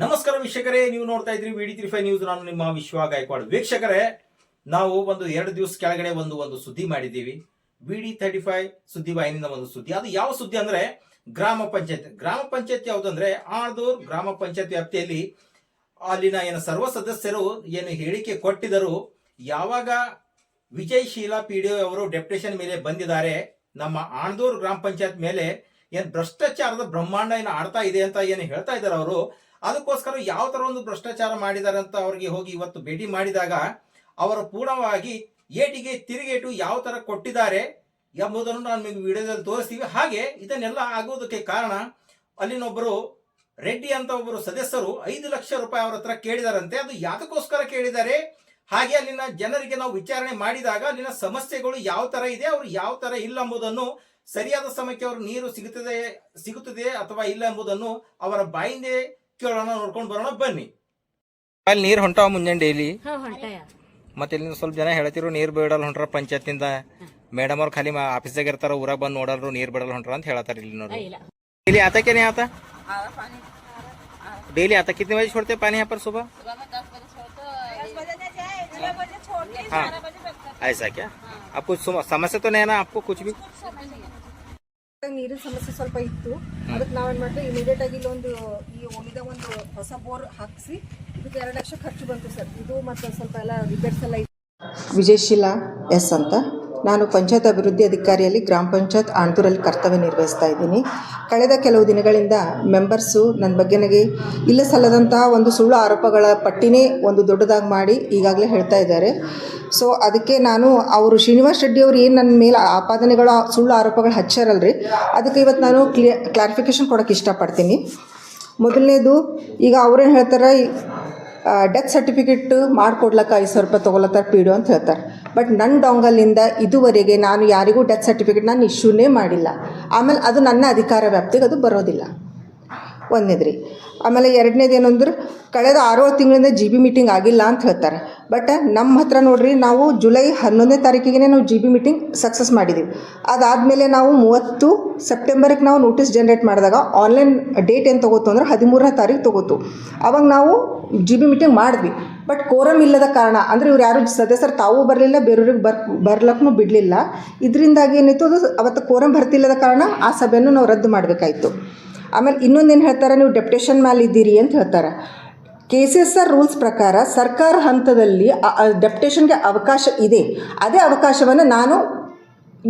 ನಮಸ್ಕಾರ ವೀಕ್ಷಕರೇ, ನೀವು ನೋಡ್ತಾ ಇದ್ರಿ VD35 ನ್ಯೂಸ್. ನಾನು ನಿಮ್ಮ ವಿಶ್ವ ಗಾಯಕ್ವಾಡ್. ವೀಕ್ಷಕರೇ, ನಾವು ಒಂದು 2 ದಿವಸ ಕೆಳಗಡೆ ಒಂದು ಸುದ್ದಿ ಮಾಡಿದ್ದೀವಿ. VD35 ಸುದ್ದಿ ವಾಹಿನಿಯಿಂದ ಒಂದು ಸುದ್ದಿ. ಅದು ಯಾವ ಸುದ್ದಿ ಅಂದ್ರೆ ಗ್ರಾಮ ಪಂಚಾಯತ್ ಯಾವುದಂದ್ರೆ ಆಳ್ದೂರ್ ಗ್ರಾಮ ಪಂಚಾಯತ್ ವ್ಯಾಪ್ತಿಯಲ್ಲಿ ಅಲ್ಲಿನ ಸರ್ವ ಸದಸ್ಯರು ಏನು ಹೇಳಿಕೆ ಕೊಟ್ಟಿದ್ದರು. ಯಾವಾಗ ವಿಜಯಶೀಲ PDO ಅವರು ಡೆಪ್ಯುಟೇಷನ್ ಮೇಲೆ ಬಂದಿದ್ದಾರೆ, ನಮ್ಮ ಆಳ್ದೂರ್ ಗ್ರಾಮ ಪಂಚಾಯತ್ ಮೇಲೆ ಏನ್ ಭ್ರಷ್ಟಾಚಾರದ ಬ್ರಹ್ಮಾಂಡ ಏನು ಆಡ್ತಾ ಇದೆ ಅಂತ ಏನು ಹೇಳ್ತಾ ಇದ್ದಾರೆ ಅವರು. ಅದಕ್ಕೋಸ್ಕರ ಯಾವ ತರ ಒಂದು ಭ್ರಷ್ಟಾಚಾರ ಮಾಡಿದ್ದಾರೆ ಅಂತ ಅವರಿಗೆ ಹೋಗಿ ಇವತ್ತು ಭೇಟಿ ಮಾಡಿದಾಗ ಅವರು ಪೂರ್ಣವಾಗಿ ಏಟಿಗೆ ತಿರುಗೇಟು ಯಾವ ತರ ಕೊಟ್ಟಿದ್ದಾರೆ ಎಂಬುದನ್ನು ನಾನು ನಿಮಗೆ ವಿಡಿಯೋದಲ್ಲಿ ತೋರಿಸ್ತೀವಿ. ಹಾಗೆ ಇದನ್ನೆಲ್ಲ ಆಗೋದಕ್ಕೆ ಕಾರಣ ಅಲ್ಲಿನೊಬ್ಬರು ರೆಡ್ಡಿ ಅಂತ ಒಬ್ಬರು ಸದಸ್ಯರು 5 ಲಕ್ಷ ರೂಪಾಯಿ ಅವರ ಹತ್ರ ಕೇಳಿದಾರಂತೆ. ಅದು ಯಾತಕ್ಕೋಸ್ಕರ ಕೇಳಿದ್ದಾರೆ, ಹಾಗೆ ಅಲ್ಲಿನ ಜನರಿಗೆ ನಾವು ವಿಚಾರಣೆ ಮಾಡಿದಾಗ ಅಲ್ಲಿನ ಸಮಸ್ಯೆಗಳು ಯಾವ ತರ ಇದೆ, ಅವ್ರು ಯಾವ ತರ ಇಲ್ಲ ಎಂಬುದನ್ನು, ಸರಿಯಾದ ಸಮಯಕ್ಕೆ ಅವ್ರ ನೀರು ಸಿಗುತ್ತದೆ ಅಥವಾ ಇಲ್ಲ ಎಂಬುದನ್ನು ಅವರ ಬಾಯಿಂದೇ ಕೇಳೋಣ, ನೋಡ್ಕೊಂಡು ಬರೋಣ ಬನ್ನಿ. ಅಲ್ಲಿ ನೀರು ಹೊಂಟಾವ ಮುಂಜಾನೆ ಡೈಲಿ, ಮತ್ತೆ ಇಲ್ಲಿ ಸ್ವಲ್ಪ ಜನ ಹೇಳ್ತಿರು ನೀರು ಬಿಡಲ್ ಹೊಂಟ್ರ ಪಂಚಾಯತ್ನಿಂದ. ಮೇಡಮ್ ಅವ್ರು ಖಾಲಿ ಆಫೀಸಾಗ ಇರ್ತಾರ, ಊರಾಗ ಬಂದು ನೋಡಲ್ರು ನೀರು ಬಿಡಲ್ ಹೊಂಟ್ರ ಅಂತ ಹೇಳತ್ತಾರ. ಇಲ್ಲಿ ನೋಡಿ डेली आता क्या नहीं आता? डेली आता? कितने बजे छोड़ते हैं पानी यहाँ पर? सुबह में 10 बजे छोड़ते, 10 बजे नहीं जाए, 6 बजे छोड़ते, 11 बजे तक। ऐसा क्या? आपको समस्या तो नहीं है ना आपको कुछ भी? ನೀರಿನ ಸಮಸ್ಯೆ ಸ್ವಲ್ಪ ಇತ್ತು. ಅದಕ್ಕೆ ನಾವೇನು ಮಾಡಿದ್ವಿ, ಇಮಿಡಿಯೇಟ್ ಆಗಿ ಇಲ್ಲೊಂದು ಈ ಉಳಿದ ಒಂದು ಹೊಸ ಬೋರ್ ಹಾಕಿಸಿ ಇದಕ್ಕೆ 2 ಲಕ್ಷ ಖರ್ಚು ಬಂತು ಸರ್. ಇದು ಮತ್ತು ಸ್ವಲ್ಪ ಎಲ್ಲ ರಿಪೇರ್ಸ್ ಎಲ್ಲ ಇತ್ತು. ವಿಜಯಶೀಲಾ ಎಸ್ ಅಂತ, ನಾನು ಪಂಚಾಯತ್ ಅಭಿವೃದ್ಧಿ ಅಧಿಕಾರಿಯಲ್ಲಿ ಗ್ರಾಮ ಪಂಚಾಯತ್ ಆಣ್ದೂರಲ್ಲಿ ಕರ್ತವ್ಯ ನಿರ್ವಹಿಸ್ತಾ ಇದ್ದೀನಿ. ಕಳೆದ ಕೆಲವು ದಿನಗಳಿಂದ ಮೆಂಬರ್ಸು ನನ್ನ ಬಗ್ಗೆ ನನಗೆ ಇಲ್ಲ ಸಲ್ಲದಂತಹ ಒಂದು ಸುಳ್ಳು ಆರೋಪಗಳ ಪಟ್ಟಿನೇ ಒಂದು ದೊಡ್ಡದಾಗಿ ಮಾಡಿ ಈಗಾಗಲೇ ಹೇಳ್ತಾ ಇದ್ದಾರೆ. ಸೊ ಅದಕ್ಕೆ ನಾನು ಅವರು ಶ್ರೀನಿವಾಸ್ ರೆಡ್ಡಿ ಅವರು ಏನು ನನ್ನ ಮೇಲೆ ಆಪಾದನೆಗಳು ಸುಳ್ಳು ಆರೋಪಗಳು ಹಚ್ಚಾರಲ್ರಿ, ಅದಕ್ಕೆ ಇವತ್ತು ನಾನು ಕ್ಲಾರಿಫಿಕೇಷನ್ ಕೊಡೋಕ್ಕೆ ಇಷ್ಟಪಡ್ತೀನಿ. ಮೊದಲನೇದು, ಈಗ ಅವ್ರೇನು ಹೇಳ್ತಾರೆ, ಡೆತ್ ಸರ್ಟಿಫಿಕೇಟ್ ಮಾಡಿಕೊಡ್ಲಕ್ಕ 5,000 ರೂಪಾಯಿ ತೊಗೊಳತ್ತಾರ PDO ಅಂತ ಹೇಳ್ತಾರೆ. ಬಟ್ ನನ್ನ ಡೊಂಗಲಿಂದ ಇದುವರೆಗೆ ನಾನು ಯಾರಿಗೂ ಡೆತ್ ಸರ್ಟಿಫಿಕೇಟ್ ನಾನು ಇಶ್ಯೂನೇ ಮಾಡಿಲ್ಲ. ಆಮೇಲೆ ಅದು ನನ್ನ ಅಧಿಕಾರ ವ್ಯಾಪ್ತಿಗೆ ಅದು ಬರೋದಿಲ್ಲ, ಒಂದನೇದ್ರಿ. ಆಮೇಲೆ ಎರಡನೇದು ಏನು ಅಂದ್ರೆ, ಕಳೆದ 6 ತಿಂಗಳಿಂದ GB ಮೀಟಿಂಗ್ ಆಗಿಲ್ಲ ಅಂತ ಹೇಳ್ತಾರೆ. ಬಟ್ ನಮ್ಮ ಹತ್ರ ನೋಡ್ರಿ, ನಾವು ಜುಲೈ 11ನೇ ತಾರೀಕಿಗೆ ನಾವು GB ಮೀಟಿಂಗ್ ಸಕ್ಸಸ್ ಮಾಡಿದ್ದೀವಿ. ಅದಾದಮೇಲೆ ನಾವು 30 ಸೆಪ್ಟೆಂಬರ್ಗೆ ನಾವು ನೋಟಿಸ್ ಜನ್ರೇಟ್ ಮಾಡಿದಾಗ ಆನ್ಲೈನ್ ಡೇಟ್ ಏನು ತೊಗೋತು ಅಂದ್ರೆ 13ನೇ ತಾರೀಕು ತೊಗೋತು. ಅವಾಗ ನಾವು GB ಮೀಟಿಂಗ್ ಮಾಡಿದ್ವಿ. ಬಟ್ ಕೋರಮ್ ಇಲ್ಲದ ಕಾರಣ ಅಂದರೆ ಇವ್ರು ಯಾರು ಸದಸ್ಯರು ತಾವೂ ಬರಲಿಲ್ಲ, ಬೇರೆಯವ್ರಿಗೆ ಬರ್ಲಕ್ಕೂ ಬಿಡಲಿಲ್ಲ. ಇದರಿಂದಾಗಿ ಏನಿತ್ತು, ಅದು ಅವತ್ತು ಕೋರಮ್ ಭರ್ತಿಲ್ಲದ ಕಾರಣ ಆ ಸಭೆಯನ್ನು ನಾವು ರದ್ದು ಮಾಡಬೇಕಾಯಿತು. ಆಮೇಲೆ ಇನ್ನೊಂದೇನು ಹೇಳ್ತಾರೆ, ನೀವು ಡೆಪ್ಯುಟೇಷನ್ ಮೇಲೆ ಇದ್ದೀರಿ ಅಂತ ಹೇಳ್ತಾರೆ. KCSR ರೂಲ್ಸ್ ಪ್ರಕಾರ ಸರ್ಕಾರ ಹಂತದಲ್ಲಿ ಡೆಪ್ಯುಟೇಷನ್ಗೆ ಅವಕಾಶ ಇದೆ. ಅದೇ ಅವಕಾಶವನ್ನು ನಾನು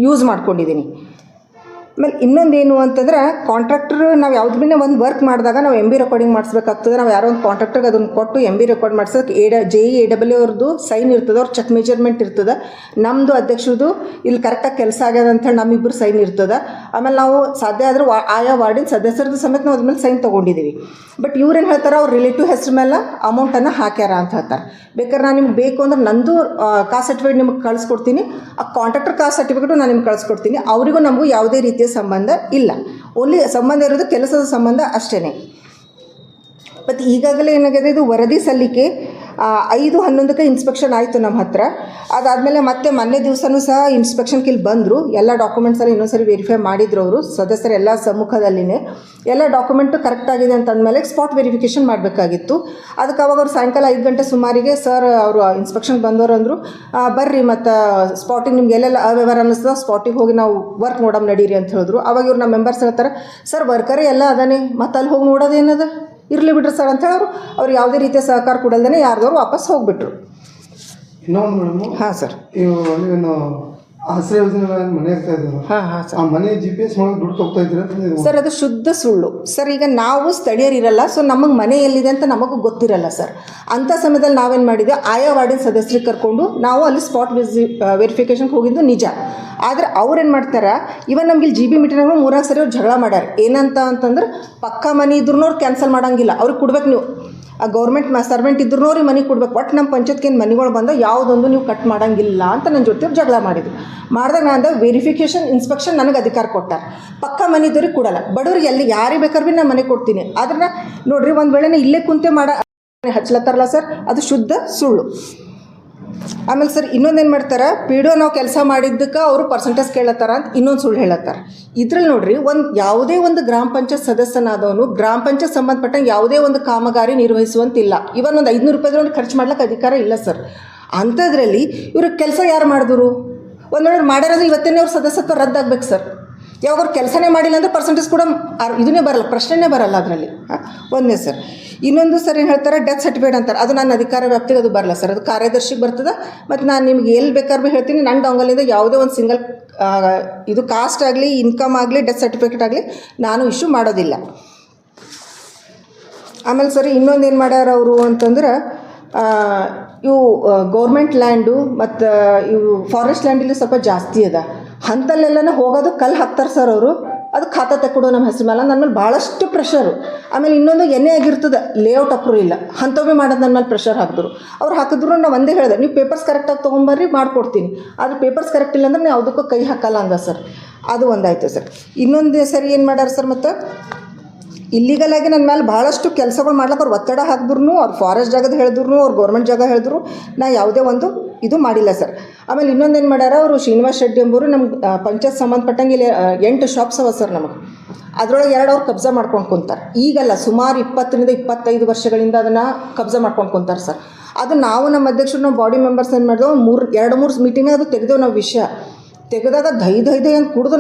ಯೂಸ್ ಮಾಡ್ಕೊಂಡಿದ್ದೀನಿ. ಆಮೇಲೆ ಇನ್ನೊಂದೇನು ಅಂತಂದ್ರೆ, ಕಾಂಟ್ರಾಕ್ಟರ್ ನಾವು ಯಾವ್ದು ಭೀ ಒಂದು ವರ್ಕ್ ಮಾಡಿದಾಗ ನಾವು MB ರೆಕಾರ್ಡಿಂಗ್ ಮಾಡಿಸ್ಬೇಕಾಗ್ತದೆ. ನಾವು ಯಾರೋ ಒಂದು ಕಾಂಟ್ರಾಕ್ಟರ್ಗೆ ಅದನ್ನು ಕೊಟ್ಟು MB ರೆಕಾರ್ಡ್ ಮಾಡಿಸೋಕೆ JE AW ಅವ್ರದ್ದು ಸೈನ್ ಇರ್ತದೆ, ಅವ್ರ ಚೆಕ್ ಮೆಜರ್ಮೆಂಟ್ ಇರ್ತದೆ, ನಮ್ಮದು ಅಧ್ಯಕ್ಷರದು ಇಲ್ಲಿ ಕರೆಕ್ಟಾಗಿ ಕೆಲಸ ಆಗ್ಯದ ಅಂಥೇಳಿ ನಮ್ಮಿಬ್ಬರು ಸೈನ್ ಇರ್ತದೆ. ಆಮೇಲೆ ನಾವು ಸಾಧ್ಯ ಆದರೂ ಆಯಾ ವಾರ್ಡಿನ ಸದಸ್ಯರದ್ದು ಸಮೇತ ನಾವು ಅದ್ಮೇಲೆ ಸೈನ್ ತೊಗೊಂಡಿದ್ದೀವಿ. ಬಟ್ ಇವ್ರೇನು ಹೇಳ್ತಾರೆ, ಅವ್ರ ರಿಲೇಟಿವ್ ಹೆಸ್ರ ಮೇಲೆ ಅಮೌಂಟನ್ನು ಹಾಕ್ಯಾರ ಅಂತ ಹೇಳ್ತಾರೆ. ಬೇಕಾದ್ರೆ ನಾನು ನಿಮ್ಗೆ ಬೇಕು ಅಂದ್ರೆ ನಂದು ಕಾಸ್ಟ್ ಸರ್ಟಿಫಿಕೇಟ್ ನಿಮ್ಗೆ ಕಳಿಸ್ಕೊಡ್ತೀನಿ, ಆ ಕಾಂಟ್ರಾಕ್ಟರ್ ಕಾಸ್ಟ್ ಸರ್ಟಿಫಿಕೇಟು ನಾನು ನಿಮ್ಗೆ ಕಳಿಸ್ಕೊಡ್ತೀನಿ. ಅವರಿಗೂ ನಮಗೂ ಯಾವುದೇ ರೀತಿಯ ಸಂಬಂಧ ಇಲ್ಲ. ಓನ್ಲಿ ಸಂಬಂಧ ಇರೋದು ಕೆಲಸದ ಸಂಬಂಧ ಅಷ್ಟೇ. ಮತ್ತು ಈಗಾಗಲೇ ಏನಾಗಿದೆ, ಇದು ವರದಿ ಸಲ್ಲಿಕೆ 5/11ಕ್ಕೆ ಇನ್ಸ್ಪೆಕ್ಷನ್ ಆಯಿತು ನಮ್ಮ ಹತ್ರ. ಅದಾದಮೇಲೆ ಮತ್ತೆ ಮೊನ್ನೆ ದಿವಸನೂ ಸಹ ಇನ್ಸ್ಪೆಕ್ಷನ್ಗೆ ಇಲ್ಲಿ ಬಂದರು. ಎಲ್ಲ ಡಾಕ್ಯುಮೆಂಟ್ಸಲ್ಲಿ ಇನ್ನೊಂದ್ಸರಿ ವೆರಿಫೈ ಮಾಡಿದ್ರು ಅವರು, ಸದಸ್ಯರು ಎಲ್ಲ ಸಮ್ಮುಖದಲ್ಲಿನೇ ಎಲ್ಲ ಡಾಕ್ಯುಮೆಂಟು ಕರೆಕ್ಟಾಗಿದೆ ಅಂತಂದಮೇಲೆ ಸ್ಪಾಟ್ ವೆರಿಫಿಕೇಷನ್ ಮಾಡಬೇಕಾಗಿತ್ತು. ಅದಕ್ಕೆ ಅವಾಗ ಅವ್ರು ಸಾಯಂಕಾಲ 5 ಗಂಟೆ ಸುಮಾರಿಗೆ ಸರ್ ಅವರು ಇನ್ಸ್ಪೆಕ್ಷನ್ಗೆ ಬಂದವರು ಅಂದರು, ಬರ್ರಿ ಮತ್ತು ಸ್ಪಾಟಿಗೆ ನಿಮ್ಗೆ ಎಲ್ಲೆಲ್ಲ ಅವ್ಯವಹಾರ ಅನ್ನಿಸ್ತದೆ, ಸ್ಪಾಟಿಗೆ ಹೋಗಿ ನಾವು ವರ್ಕ್ ನೋಡಮ್ ನಡೀರಿ ಅಂತ ಹೇಳಿದ್ರು. ಅವಾಗ ಇವ್ರು ನಮ್ಮ ಮೆಂಬರ್ಸ್ ಹೇಳ್ತಾರೆ, ಸರ್ ವರ್ಕರೇ ಎಲ್ಲ ಅದಾನೆ, ಮತ್ತು ಅಲ್ಲಿ ಹೋಗಿ ನೋಡೋದೇನದ, ಇರಲಿ ಬಿಡ್ರಿ ಸರ್ ಅಂತ ಹೇಳೋರು. ಅವ್ರು ಯಾವುದೇ ರೀತಿಯ ಸಹಕಾರ ಕೊಡಲ್ದೇ ಯಾರ್ದವ್ರು ವಾಪಸ್ ಹೋಗಿಬಿಟ್ರು. ಇನ್ನೊಂದು ಮೇಡಮ್, ಹಾಂ ಸರ್, ಇವು ಆಶ್ರಯ ಯೋಜನೆ ಮನೆ ಆಗ್ತಾ ಇದ್ದಾರೆ. ಹಾಂ ಹಾಂ ಸರ್, ಆ ಮನೆ GPS ಮಾಡಿ ದುಡ್ಡು ತಗೋತಾ ಇದ್ದೀರಾ ಸರ್? ಅದು ಶುದ್ಧ ಸುಳ್ಳು ಸರ್. ಈಗ ನಾವು ಸ್ಥಳೀಯರಿರಲ್ಲ, ಸೊ ನಮಗೆ ಮನೆ ಎಲ್ಲಿದೆ ಅಂತ ನಮಗೂ ಗೊತ್ತಿರಲ್ಲ ಸರ್. ಅಂಥ ಸಮಯದಲ್ಲಿ ನಾವೇನು ಮಾಡಿದ್ವಿ, ಆಯಾ ವಾರ್ಡಿನ ಸದಸ್ಯರಿಗೆ ಕರ್ಕೊಂಡು ನಾವು ಅಲ್ಲಿ ಸ್ಪಾಟ್ ವೆರಿಫಿಕೇಷನ್ಗೆ ಹೋಗಿದ್ದು ನಿಜ. ಆದರೆ ಅವ್ರೇನು ಮಾಡ್ತಾರೆ, ಇವನ್ ನಮ್ಗೆ ಇಲ್ಲಿ GB ಮೀಟಿಂಗ್ನಾಗ 3 ಸರಿ ಅವ್ರು ಜಗಳ ಮಾಡ್ಯಾರ. ಏನಂತ ಅಂತಂದ್ರೆ, ಪಕ್ಕಾ ಮನೆ ಇದ್ರೂ ಅವ್ರು ಕ್ಯಾನ್ಸಲ್ ಮಾಡೋಂಗಿಲ್ಲ, ಅವ್ರಿಗೆ ಕೊಡ್ಬೇಕು. ನೀವು ಆ ಗೌರ್ಮೆಂಟ್ ಸರ್ವೆಂಟ್ ಇದ್ರೂ ಅವ್ರಿಗೆ ಮನೆ ಕೊಡ್ಬೇಕು. ಒಟ್ಟು ನಮ್ಮ ಪಂಚಾಯತ್ಗೆ ಏನು ಮನೆಗಳು ಬಂದ ಯಾವುದೊಂದು ನೀವು ಕಟ್ ಮಾಡೋಂಗಿಲ್ಲ ಅಂತ ನನ್ನ ಜೊತೆ ಜಗಳ ಮಾಡಿದ್ರು. ಮಾಡಿದಾಗ ನಾನು ವೆರಿಫಿಕೇಷನ್ ಇನ್ಸ್ಪೆಕ್ಷನ್ ನನಗೆ ಅಧಿಕಾರ ಕೊಟ್ಟಾರೆ. ಪಕ್ಕ ಮನೆ ಇದ್ದವ್ರಿಗೆ ಕೊಡಲ್ಲ, ಬಡವ್ರಿಗೆ ಎಲ್ಲಿ ಯಾರಿಗೆ ಬೇಕಾದ್ರೆ ಭೀ ನಾನು ಮನೆ ಕೊಡ್ತೀನಿ. ಆದ್ರೆ ನೋಡಿರಿ, ಒಂದು ವೇಳೆ ಇಲ್ಲೇ ಕುಂತೆ ಹಚ್ಲತ್ತಾರಲ್ಲ ಸರ್, ಅದು ಶುದ್ಧ ಸುಳ್ಳು. ಆಮೇಲೆ ಸರ್ ಇನ್ನೊಂದೇನು ಮಾಡ್ತಾರೆ ಪಿ ಡಿ ಒ ನಾವು ಕೆಲಸ ಮಾಡಿದ್ದಕ್ಕೆ ಅವರು ಪರ್ಸೆಂಟೇಜ್ ಕೇಳತ್ತಾರ ಅಂತ ಇನ್ನೊಂದು ಸುಳ್ಳು ಹೇಳತ್ತಾರ. ಇದ್ರಲ್ಲಿ ನೋಡ್ರಿ ಯಾವುದೇ ಒಂದು ಗ್ರಾಮ ಪಂಚಾಯತ್ ಸದಸ್ಯನಾದವನು ಗ್ರಾಮ ಪಂಚಾಯತ್ ಸಂಬಂಧಪಟ್ಟಂಗೆ ಯಾವುದೇ ಒಂದು ಕಾಮಗಾರಿ ನಿರ್ವಹಿಸುವಂತಿಲ್ಲ. ಇವನ್ ಒಂದು 500 ರೂಪಾಯಿ ಖರ್ಚು ಮಾಡ್ಲಿಕ್ಕೆ ಅಧಿಕಾರ ಇಲ್ಲ ಸರ್. ಅಂಥದ್ರಲ್ಲಿ ಇವ್ರಿಗೆ ಕೆಲಸ ಯಾರು ಮಾಡಿದ್ರು? ಒಂದು ವೇಳೆ ಮಾಡ್ಯಾರಂದ್ರೆ ಇವತ್ತೇನೆ ಅವ್ರ ಸದಸ್ಯತ್ವ ರದ್ದಾಗಬೇಕು ಸರ್. ಯಾವಾಗ ಅವ್ರು ಕೆಲಸನೇ ಮಾಡಿಲ್ಲ ಅಂದರೆ ಪರ್ಸೆಂಟೇಜ್ ಕೂಡ ಇದನ್ನೇ ಬರಲ್ಲ, ಪ್ರಶ್ನೆನೇ ಬರಲ್ಲ ಅದರಲ್ಲಿ. ಒಂದೇ ಸರ್. ಇನ್ನೊಂದು ಸರ್ ಏನು ಹೇಳ್ತಾರೆ, ಡೆತ್ ಸರ್ಟಿಫಿಕೇಟ್ ಅಂತಾರೆ. ಅದು ನನ್ನ ಅಧಿಕಾರ ವ್ಯಾಪ್ತಿಗೆ ಅದು ಬರಲ್ಲ ಸರ್, ಅದು ಕಾರ್ಯದರ್ಶಿಗೆ ಬರ್ತದೆ. ಮತ್ತು ನಾನು ನಿಮ್ಗೆ ಎಲ್ಲಿ ಬೇಕಾದ್ರೂ ಭೀ ಹೇಳ್ತೀನಿ, ನನ್ನ ಡೊಂಗಲಿಂದ ಯಾವುದೇ ಒಂದು ಸಿಂಗಲ್ ಇದು ಕಾಸ್ಟ್ ಆಗಲಿ, ಇನ್ಕಮ್ ಆಗಲಿ, ಡೆತ್ ಸರ್ಟಿಫಿಕೇಟ್ ಆಗಲಿ ನಾನು ಇಶ್ಯೂ ಮಾಡೋದಿಲ್ಲ. ಆಮೇಲೆ ಸರಿ ಇನ್ನೊಂದು ಏನು ಮಾಡ್ಯಾರ ಅವರು ಅಂತಂದ್ರೆ, ಇವು ಗೌರ್ಮೆಂಟ್ ಲ್ಯಾಂಡು ಮತ್ತು ಇವು ಫಾರೆಸ್ಟ್ ಲ್ಯಾಂಡಲ್ಲಿ ಸ್ವಲ್ಪ ಜಾಸ್ತಿ ಅದ. ಅಂಥಲ್ಲೆಲ್ಲನ ಹೋಗೋದು ಕಲ್ಲು ಹಾಕ್ತಾರೆ ಸರ್ ಅವರು. ಅದು ಖಾತಾ ತೆಕ್ಕೊಡು ನಮ್ಮ ಹೆಸರು ಮೇಲೆ. ನನ್ನ ಮೇಲೆ ಭಾಳಷ್ಟು ಪ್ರೆಷರು. ಆಮೇಲೆ ಇನ್ನೊಂದು ಎಣ್ಣೆ ಆಗಿರ್ತದೆ, ಲೇಔಟ್ ಅಪ್ರೂವ್ ಇಲ್ಲ, ಅಂಥವೇ ಮಾಡೋದು ನನ್ನ ಮೇಲೆ ಪ್ರೆಷರ್ ಹಾಕಿದ್ರು. ಅವ್ರು ಹಾಕಿದ್ರು ನಾವು ಒಂದೇ ಹೇಳಿದೆ, ನೀವು ಪೇಪರ್ಸ್ ಕರೆಕ್ಟಾಗಿ ತೊಗೊಂಬರ್ರಿ ಮಾಡಿಕೊಡ್ತೀನಿ, ಆದರೆ ಪೇಪರ್ಸ್ ಕರೆಕ್ಟ್ ಇಲ್ಲ ಅಂದ್ರೆ ನೀವು ಯಾವುದಕ್ಕೂ ಕೈ ಹಾಕಲ್ಲ ಅಂದ ಸರ್. ಅದು ಒಂದಾಯಿತು ಸರ್. ಇನ್ನೊಂದು ಸರಿ ಏನು ಮಾಡ್ಯಾರ ಸರ್, ಮತ್ತು ಇಲ್ಲಿಗಲಾಗಿ ನನ್ನ ಮೇಲೆ ಭಾಳಷ್ಟು ಕೆಲಸಗಳು ಮಾಡ್ಲಿಕ್ಕೆ ಅವ್ರು ಒತ್ತಡ ಹಾಕಿದ್ರು, ಅವ್ರು ಫಾರೆಸ್ಟ್ ಜಾಗದ ಹೇಳಿದ್ರು, ಅವ್ರು ಗೌರ್ಮೆಂಟ್ ಜಾಗ ಹೇಳಿದ್ರು, ನಾ ಯಾವುದೇ ಒಂದು ಇದು ಮಾಡಿಲ್ಲ ಸರ್. ಆಮೇಲೆ ಇನ್ನೊಂದೇನು ಮಾಡ್ಯಾರ ಅವರು, ಶ್ರೀನಿವಾಸ್ ಶೆಟ್ಟಿ ಎಂಬವರು ನಮ್ಗೆ ಪಂಚಾಯತ್ ಸಂಬಂಧಪಟ್ಟಂಗೆ ಇಲ್ಲಿ 8 ಶಾಪ್ಸ್ ಅವ ಸರ್ ನಮಗೆ. ಅದರೊಳಗೆ 2 ಅವ್ರು ಕಬ್ಜಾ ಮಾಡ್ಕೊಂಡು ಕುಂತಾರೆ. ಈಗಲ್ಲ, ಸುಮಾರು 20ರಿಂದ 25 ವರ್ಷಗಳಿಂದ ಅದನ್ನು ಕಬ್ಜಾ ಮಾಡ್ಕೊಂಡು ಕುಂತಾರೆ ಸರ್. ಅದು ನಾವು ನಮ್ಮ ಅಧ್ಯಕ್ಷರು, ನಾವು ಬಾಡಿ ಮೆಂಬರ್ಸ್ ಏನು ಮಾಡಿದೆವು, 2-3 ಮೀಟಿಂಗ್ ಅದು ತೆಗೆದೇವು ನಾವು. ವಿಷಯ ತೆಗೆದಾಗ ದೈ ಅಂತ ಕುಡಿದು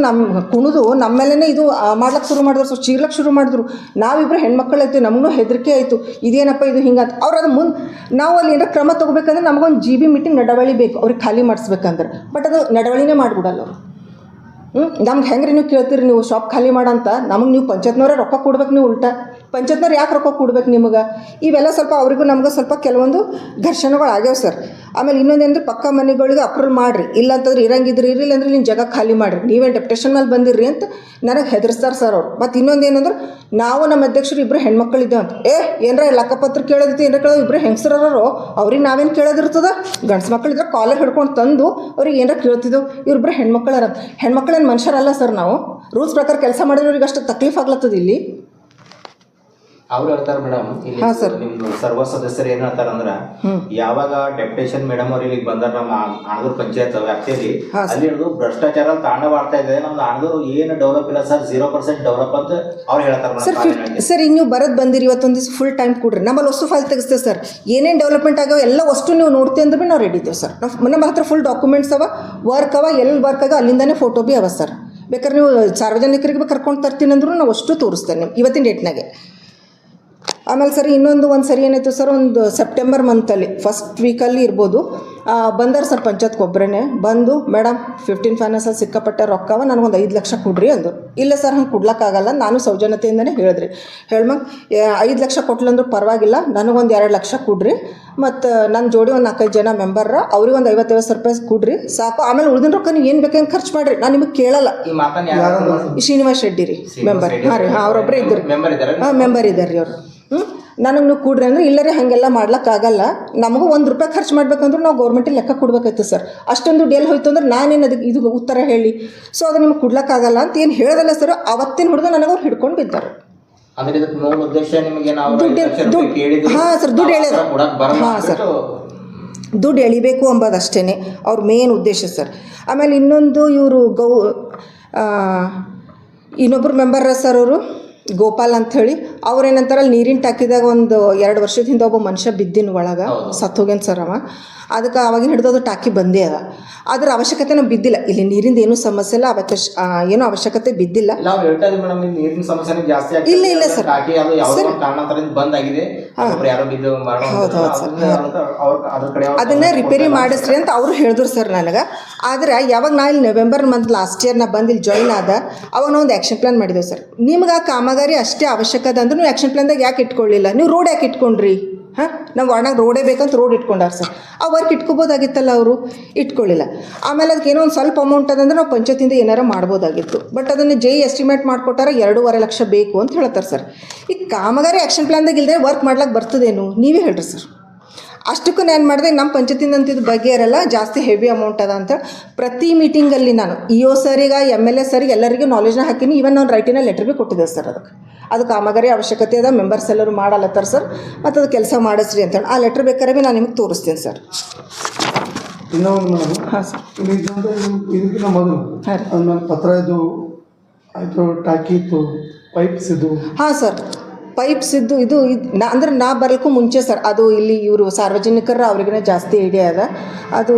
ಕುಣಿದು ನಮ್ಮ ಮೇಲೇ ಇದು ಮಾಡ್ಲಿಕ್ಕೆ ಶುರು ಮಾಡಿದ್ರು ಸರ್, ಚೀರ್ಲಕ್ಕೆ ಶುರು ಮಾಡಿದ್ರು. ನಾವಿಬ್ಬರು ಹೆಣ್ಮಕ್ಳು ಐತಿ, ನಮಗೂ ಹೆದರಿಕೆ ಆಯಿತು, ಇದೇನಪ್ಪ ಇದು ಹಿಂಗಂತ. ಅವ್ರು ಅದು ಮುಂದೆ ನಾವು ಅಲ್ಲಿ ಏನಾರ ಕ್ರಮ ತೊಗೋಬೇಕಂದ್ರೆ ನಮಗೊಂದು GB ಮೀಟಿಂಗ್ ನಡವಳಿ ಬೇಕು ಅವ್ರಿಗೆ ಖಾಲಿ ಮಾಡಿಸ್ಬೇಕಂದ್ರೆ. ಬಟ್ ಅದು ನಡವಳಿನೇ ಮಾಡಿಬಿಡಲ್ಲ ಅವರು. ನಮ್ಗೆ ಹೆಂಗೆ ರೀ ನೀವು ಕೇಳ್ತೀರಿ, ನೀವು ಶಾಪ್ ಖಾಲಿ ಮಾಡಂತ, ನಮಗೆ ನೀವು ಪಂಚಾಯತ್ನವರೇ ರೊಕ್ಕ ಕೊಡ್ಬೇಕು, ನೀವು ಉಲ್ಟಾ ಪಂಚಾಯತ್ನವ್ರು ಯಾಕೆ ರೊಕ್ಕ ಕೊಡ್ಬೇಕು ನಿಮಗೆ? ಇವೆಲ್ಲ ಸ್ವಲ್ಪ ಅವರಿಗೂ ನಮ್ಗೆ ಸ್ವಲ್ಪ ಕೆಲವೊಂದು ಘರ್ಷಣೆಗಳು ಆಗ್ಯಾವ ಸರ್. ಆಮೇಲೆ ಇನ್ನೊಂದೇನಂದ್ರೆ, ಪಕ್ಕ ಮನೆಗಳಿಗೆ ಅಪ್ರೂವಲ್ ಮಾಡಿರಿ, ಇಲ್ಲಾಂತಂದ್ರೆ ಇರಂಗಿದ್ರಿ ಇರಲಿಲ್ಲ ಅಂದ್ರೆ ನಿನ್ನ ಜಾಗ ಖಾಲಿ ಮಾಡಿರಿ, ನೀವೇನು ಡೆಪ್ಟೇಷನ್ ಮೇಲೆ ಬಂದಿರ್ರಿ ಅಂತ ನನಗೆ ಹೆದರ್ಸ್ತಾರೆ ಸರ್ ಅವರು. ಮತ್ತು ಇನ್ನೊಂದೇನಂದ್ರೆ, ನಾವು ನಮ್ಮ ಅಧ್ಯಕ್ಷರು ಇಬ್ಬರು ಹೆಣ್ಮಕ್ಳು ಇದ್ದೇವೆ ಅಂತ. ಏನಾರ ಲೆಕ್ಕಪತ್ರ ಕೇಳೋದಿತ್ತು, ಏನಾರ ಕೇಳೋದು, ಇಬ್ಬರು ಹೆಂಗಸರವರು ಅವ್ರಿಗೆ ನಾವೇನು ಕೇಳೋದಿರ್ತದ? ಗಂಡ್ಸು ಮಕ್ಕಳಿದ್ರೆ ಕಾಲರ್ ಹಿಡ್ಕೊಂಡು ತಂದು ಅವ್ರಿಗೆ ಏನಾರ ಕೇಳ್ತಿದ್ದೆವು. ಇವ್ರಿಬ್ಬರು ಹೆಣ್ಮಕ್ಳರ. ಹೆಣ್ಮಕ್ಳೇನು ಮನುಷ್ಯರಲ್ಲ ಸರ್, ನಾವು ರೂಲ್ಸ್ ಪ್ರಕಾರ ಕೆಲಸ ಮಾಡಿದ್ರೆ ಅವ್ರಿಗೆ ಅಷ್ಟು ತಕ್ಲೀಫ್ ಆಗ್ಲತ್ತದ ಇಲ್ಲಿ. ಅವ್ರು ಹೇಳ್ತಾರೆ ಮೇಡಮ್, ಇಲ್ಲಿ ನಿಮ್ದು ಸರ್ವ ಸದಸ್ಯರು ಏನ್ ಹೇಳ್ತಾರಂದ್ರ, ಯಾವಾಗ ಡೆಪ್ಯುಟೇಷನ್ ಮೇಡಮ್ ಅವ್ರು ಇಲ್ಲಿಗೆ ಬಂದಾರ ನಮ್ಮ ಆಣದೂರು ಪಂಚಾಯತ್ ವ್ಯಾಪ್ತಿಯಲ್ಲಿ, ಅಲ್ಲಿ ಹಿಡಿದು ಭ್ರಷ್ಟಾಚಾರ ತಾಂಡವಾಡ್ತಾ ಇದೆ, ನಮ್ದು ಆಣದೂರು ಏನು ಡೆವಲಪ್ ಇಲ್ಲ ಸರ್, 0% ಡೆವಲಪ್ ಅಂತ ಅವ್ರು ಹೇಳ್ತಾರೆ. ಸರ್ ಈಗ ನೀವು ಬರೋದು ಬಂದಿರಿ, ಇವತ್ತೊಂದು ದಿವಸ ಫುಲ್ ಟೈಮ್ ಕೊಡ್ರಿ, ನಮ್ಮಲ್ಲಿ ವಸ್ತು ಫೈಲ್ ತೆಗಿಸ್ತೇವೆ ಸರ್. ಏನೇನು ಡೆವಲಪ್ಮೆಂಟ್ ಆಗ್ಯಾವ ಎಲ್ಲ ವಸ್ತು ನೀವು ನೋಡ್ತೀವಿ ಅಂದ್ರೆ ಭೀ ನಾವು ರೆಡಿ ಇದ್ದೇವೆ ಸರ್. ನಮ್ಮ ಹತ್ರ ಫುಲ್ ಡಾಕ್ಯುಮೆಂಟ್ಸ್ ಅವ, ವರ್ಕ್ ಅವ, ಎಲ್ಲಿ ವರ್ಕ್ ಆಗ ಅಲ್ಲಿಂದಾನೇ ಫೋಟೋ ಭೀ ಅವ ಸರ್. ಬೇಕಾದ್ರೆ ನೀವು ಸಾರ್ವಜನಿಕರಿಗೆ ಭೀ ಕರ್ಕೊಂಡು ತರ್ತೀನಿ ಅಂದ್ರೂ ನಾವು ಅಷ್ಟು ತೋರಿಸ್ತೇನೆ ಇವತ್ತಿನ ಡೇಟ್ನಾಗೆ. ಆಮೇಲೆ ಸರಿ ಇನ್ನೊಂದು ಸರಿ ಏನಾಯಿತು ಸರ್, ಒಂದು ಸೆಪ್ಟೆಂಬರ್ ಮಂತಲ್ಲಿ ಫಸ್ಟ್ ವೀಕಲ್ಲಿ ಇರ್ಬೋದು, ಬಂದಾರ ಸರ್ ಪಂಚಾಯತ್ಗೆ ಒಬ್ಬರೇ ಬಂದು, ಮೇಡಮ್ 15 ಫೈನಾನ್ಸಲ್ಲಿ ಸಿಕ್ಕಾಪಟ್ಟೆ ರೊಕ್ಕವ, ನನಗೊಂದು 5 ಲಕ್ಷ ಕೊಡ್ರಿ ಅಂದರು. ಇಲ್ಲ ಸರ್, ಹಂಗೆ ಕೊಡ್ಲಿಕ್ಕಾಗಲ್ಲ, ನಾನು ಸೌಜನ್ಯತೆಯಿಂದನೇ ಹೇಳಿದ್ರಿ. ಹೇಳ್ಮಂಗೆ 5 ಲಕ್ಷ ಕೊಟ್ಲಂದ್ರೂ ಪರವಾಗಿಲ್ಲ, ನನಗೊಂದು 2 ಲಕ್ಷ ಕೊಡ್ರಿ, ಮತ್ತು ನನ್ನ ಜೋಡಿ ಒಂದು 4-5 ಜನ ಮೆಂಬರ್ರ, ಅವ್ರಿಗೆ ಒಂದು 50-50 ರೂಪಾಯಿ ಕೊಡ್ರಿ ಸಾಕು. ಆಮೇಲೆ ಉಳಿದಿನ ರೊಕ್ಕ ನೀವು ಏನು ಬೇಕಂಗೆ ಖರ್ಚು ಮಾಡಿರಿ, ನಾನು ನಿಮಗೆ ಕೇಳಲ್ಲ. ಶ್ರೀನಿವಾಸ್ ರೆಡ್ಡಿ ರೀ ಮೆಂಬರ್. ಹಾಂ ರೀ, ಹಾಂ, ಅವರೊಬ್ಬರೇ ಇದ್ದರು. ಹಾಂ, ಮೆಂಬರ್ ಇದ್ದಾರೆ ರೀ ಅವರು. ನನಗೆ ನೀವು ಕೊಡ್ರಿ ಅಂದರೆ, ಇಲ್ಲರೇ ಹಾಗೆಲ್ಲ ಮಾಡ್ಲಿಕ್ಕಾಗಲ್ಲ, ನಮಗೂ 1 ರೂಪಾಯಿ ಖರ್ಚು ಮಾಡ್ಬೇಕಂದ್ರೆ ನಾವು ಗೌರ್ಮೆಂಟಿಗೆ ಲೆಕ್ಕ ಕೊಡ್ಬೇಕಾಯ್ತು ಸರ್. ಅಷ್ಟೊಂದು ದುಡ್ಡು ಎಲ್ಲಿ ಹೋಯ್ತು ಅಂದ್ರೆ ನಾನೇನು ಅದಕ್ಕೆ ಇದು ಉತ್ತರ ಹೇಳಿ, ಸೊ ಅದು ನಿಮ್ಗೆ ಕೊಡ್ಲಿಕ್ಕಾಗಲ್ಲ ಅಂತ ಏನು ಹೇಳೋದಲ್ಲ ಸರ್. ಅವತ್ತಿನ ಹುಡುಗ ನನಗೆ ಅವ್ರು ಹಿಡ್ಕೊಂಡು ಬಿದ್ದರು. ಹಾಂ ಸರ್, ದುಡ್ಡು ಎಳೆಯೋದು. ಹಾಂ ಸರ್, ದುಡ್ಡು ಎಳಿಬೇಕು ಅಂಬೋದಷ್ಟೇ ಅವ್ರ ಮೇನ್ ಉದ್ದೇಶ ಸರ್. ಆಮೇಲೆ ಇನ್ನೊಂದು ಇವರು ಇನ್ನೊಬ್ಬರು ಮೆಂಬರ್ ಸರ್, ಅವರು ಗೋಪಾಲ್ ಅಂಥೇಳಿ, ಅವ್ರೇನಂತಾರೆ, ಅಲ್ಲಿ ನೀರಿನ ಟಾಕಿದಾಗ ಒಂದು 2 ವರ್ಷದ ಹಿಂದೆ ಒಬ್ಬ ಮನುಷ್ಯ ಬಿದ್ದಿನ ಒಳಗೆ ಸತ್ತೋಗ್ಯಾನ ಸರ್ ಅವ. ಅದಕ್ಕೆ ಅವಾಗಿನ ಹಿಡಿದು ಅದು ಟಾಕಿ ಬಂದೇ ಅದ. ಅದ್ರ ಅವಶ್ಯಕತೆ ನಮ್ಗೆ ಬಿದ್ದಿಲ್ಲ, ಇಲ್ಲಿ ನೀರಿಂದ ಏನೂ ಸಮಸ್ಯೆ ಇಲ್ಲ, ಏನೂ ಅವಶ್ಯಕತೆ ಬಿದ್ದಿಲ್ಲ. ಇಲ್ಲ ಇಲ್ಲ ಸರ್, ಅದನ್ನ ರಿಪೇರಿ ಮಾಡಿಸ್ರಿ ಅಂತ ಅವರು ಹೇಳಿದ್ರು ಸರ್ ನನಗೆ. ಆದ್ರೆ ಯಾವಾಗ ನಾ ಇಲ್ಲಿ ನವೆಂಬರ್ ಮಂತ್ ಲಾಸ್ಟ್ ಇಯರ್ ನಾ ಬಂದು ಇಲ್ಲಿ ಜಾಯಿನ್ ಆದ, ಅವಾಗ ನಾವು ಒಂದು ಆ್ಯಕ್ಷನ್ ಪ್ಲಾನ್ ಮಾಡಿದ್ದೇವೆ ಸರ್. ನಿಮ್ಗೆ ಆ ಕಾಮಗಾರಿ ಅಷ್ಟೇ ಅವಶ್ಯಕತೆ ಅಂದ್ರೆ ನೀವು ಆ್ಯಕ್ಷನ್ ಪ್ಲಾನ್ದಾಗ ಯಾಕೆ ಇಟ್ಕೊಳ್ಳಿಲ್ಲ? ನೀವು ರೋಡ್ ಯಾಕೆ ಇಟ್ಕೊಂಡ್ರಿ? ಹಾಂ, ನಾವು ವಾರ್ಡ್ನಾಗ ರೋಡೇ ಬೇಕಂತ ರೋಡ್ ಇಟ್ಕೊಂಡಾರ ಸರ್. ಆ ವರ್ಕ್ ಇಟ್ಕೋಬೋದಾಗಿತ್ತಲ್ಲ, ಅವರು ಇಟ್ಕೊಳ್ಳಿಲ್ಲ. ಆಮೇಲೆ ಅದಕ್ಕೆ ಏನೋ ಒಂದು ಸ್ವಲ್ಪ ಅಮೌಂಟ್ ಅದಂದ್ರೆ ನಾವು ಪಂಚಾಯತಿಂದ ಏನಾರು ಮಾಡ್ಬೋದಾಗಿತ್ತು. ಬಟ್ ಅದನ್ನು ಎಸ್ಟಿಮೇಟ್ ಮಾಡಿಕೊಟ್ಟಾರ 2.5 ಲಕ್ಷ ಬೇಕು ಅಂತ ಹೇಳ್ತಾರೆ ಸರ್. ಈ ಕಾಮಗಾರಿ ಆ್ಯಕ್ಷನ್ ಪ್ಲಾನ್ದಾಗ ಇಲ್ಲದೆ ವರ್ಕ್ ಮಾಡ್ಲಿಕ್ಕೆ ಬರ್ತದೇನು? ನೀವೇ ಹೇಳ್ರಿ ಸರ್. ಅಷ್ಟಕ್ಕೂ ನಾನು ಮಾಡಿದೆ, ನಮ್ಮ ಪಂಚಾಯತಿಂದ ಅಂತಿದ್ದು ಬಗ್ಗೆ ಇರಲ್ಲ, ಜಾಸ್ತಿ ಹೆವಿ ಅಮೌಂಟ್ ಅದ ಅಂತ ಪ್ರತಿ ಮೀಟಿಂಗಲ್ಲಿ ನಾನು EO ಸರಿಗೆ, MLA ಸರಿಗೆ ಎಲ್ಲರಿಗೂ ನಾಲೆಜ್ನ ಹಾಕೀನಿ. ಈವನ್ ನಾನು ರೈಟಿನ ಲೆಟರ್ ಭೀ ಕೊಟ್ಟಿದ್ದೆ ಸರ್. ಅದು ಕಾಮಗಾರಿ ಅವಶ್ಯಕತೆ ಅದ, ಮೆಂಬರ್ಸ್ ಎಲ್ಲರೂ ಮಾಡಲತ್ತಾರ ಸರ್, ಮತ್ತು ಅದು ಕೆಲಸ ಮಾಡಿಸ್ರಿ ಅಂತೇಳಿ. ಆ ಲೆಟ್ರ್ ಬೇಕಾದ್ರೆ ಭೀ ನಾನು ನಿಮಗೆ ತೋರಿಸ್ತೀನಿ ಸರ್. ಇನ್ನೂ ಒಂದು ಮೇಡಮ್, ಹಾಂ ಸರ್. ಇಲ್ಲಿ ಇದ್ದಂದ್ರೆ ಇದಕ್ಕಿಂತ ಮೊದಲು ಹಾಂ ರೀ. ಆಮೇಲೆ ಪತ್ರ ಇದು ಆಯಿತು, ಟಾಕಿ ಇತ್ತು, ಪೈಪ್ಸ್ ಇದು. ಹಾಂ ಸರ್, ಪೈಪ್ಸ್ ಇದ್ದು ಇದು ಅಂದ್ರೆ ನಾ ಬರೋಕ್ಕೂ ಮುಂಚೆ ಸರ್, ಅದು ಇಲ್ಲಿ ಇವರು ಸಾರ್ವಜನಿಕರ ಅವ್ರಿಗಿನ ಜಾಸ್ತಿ ಐಡಿಯಾ ಅದ. ಅದು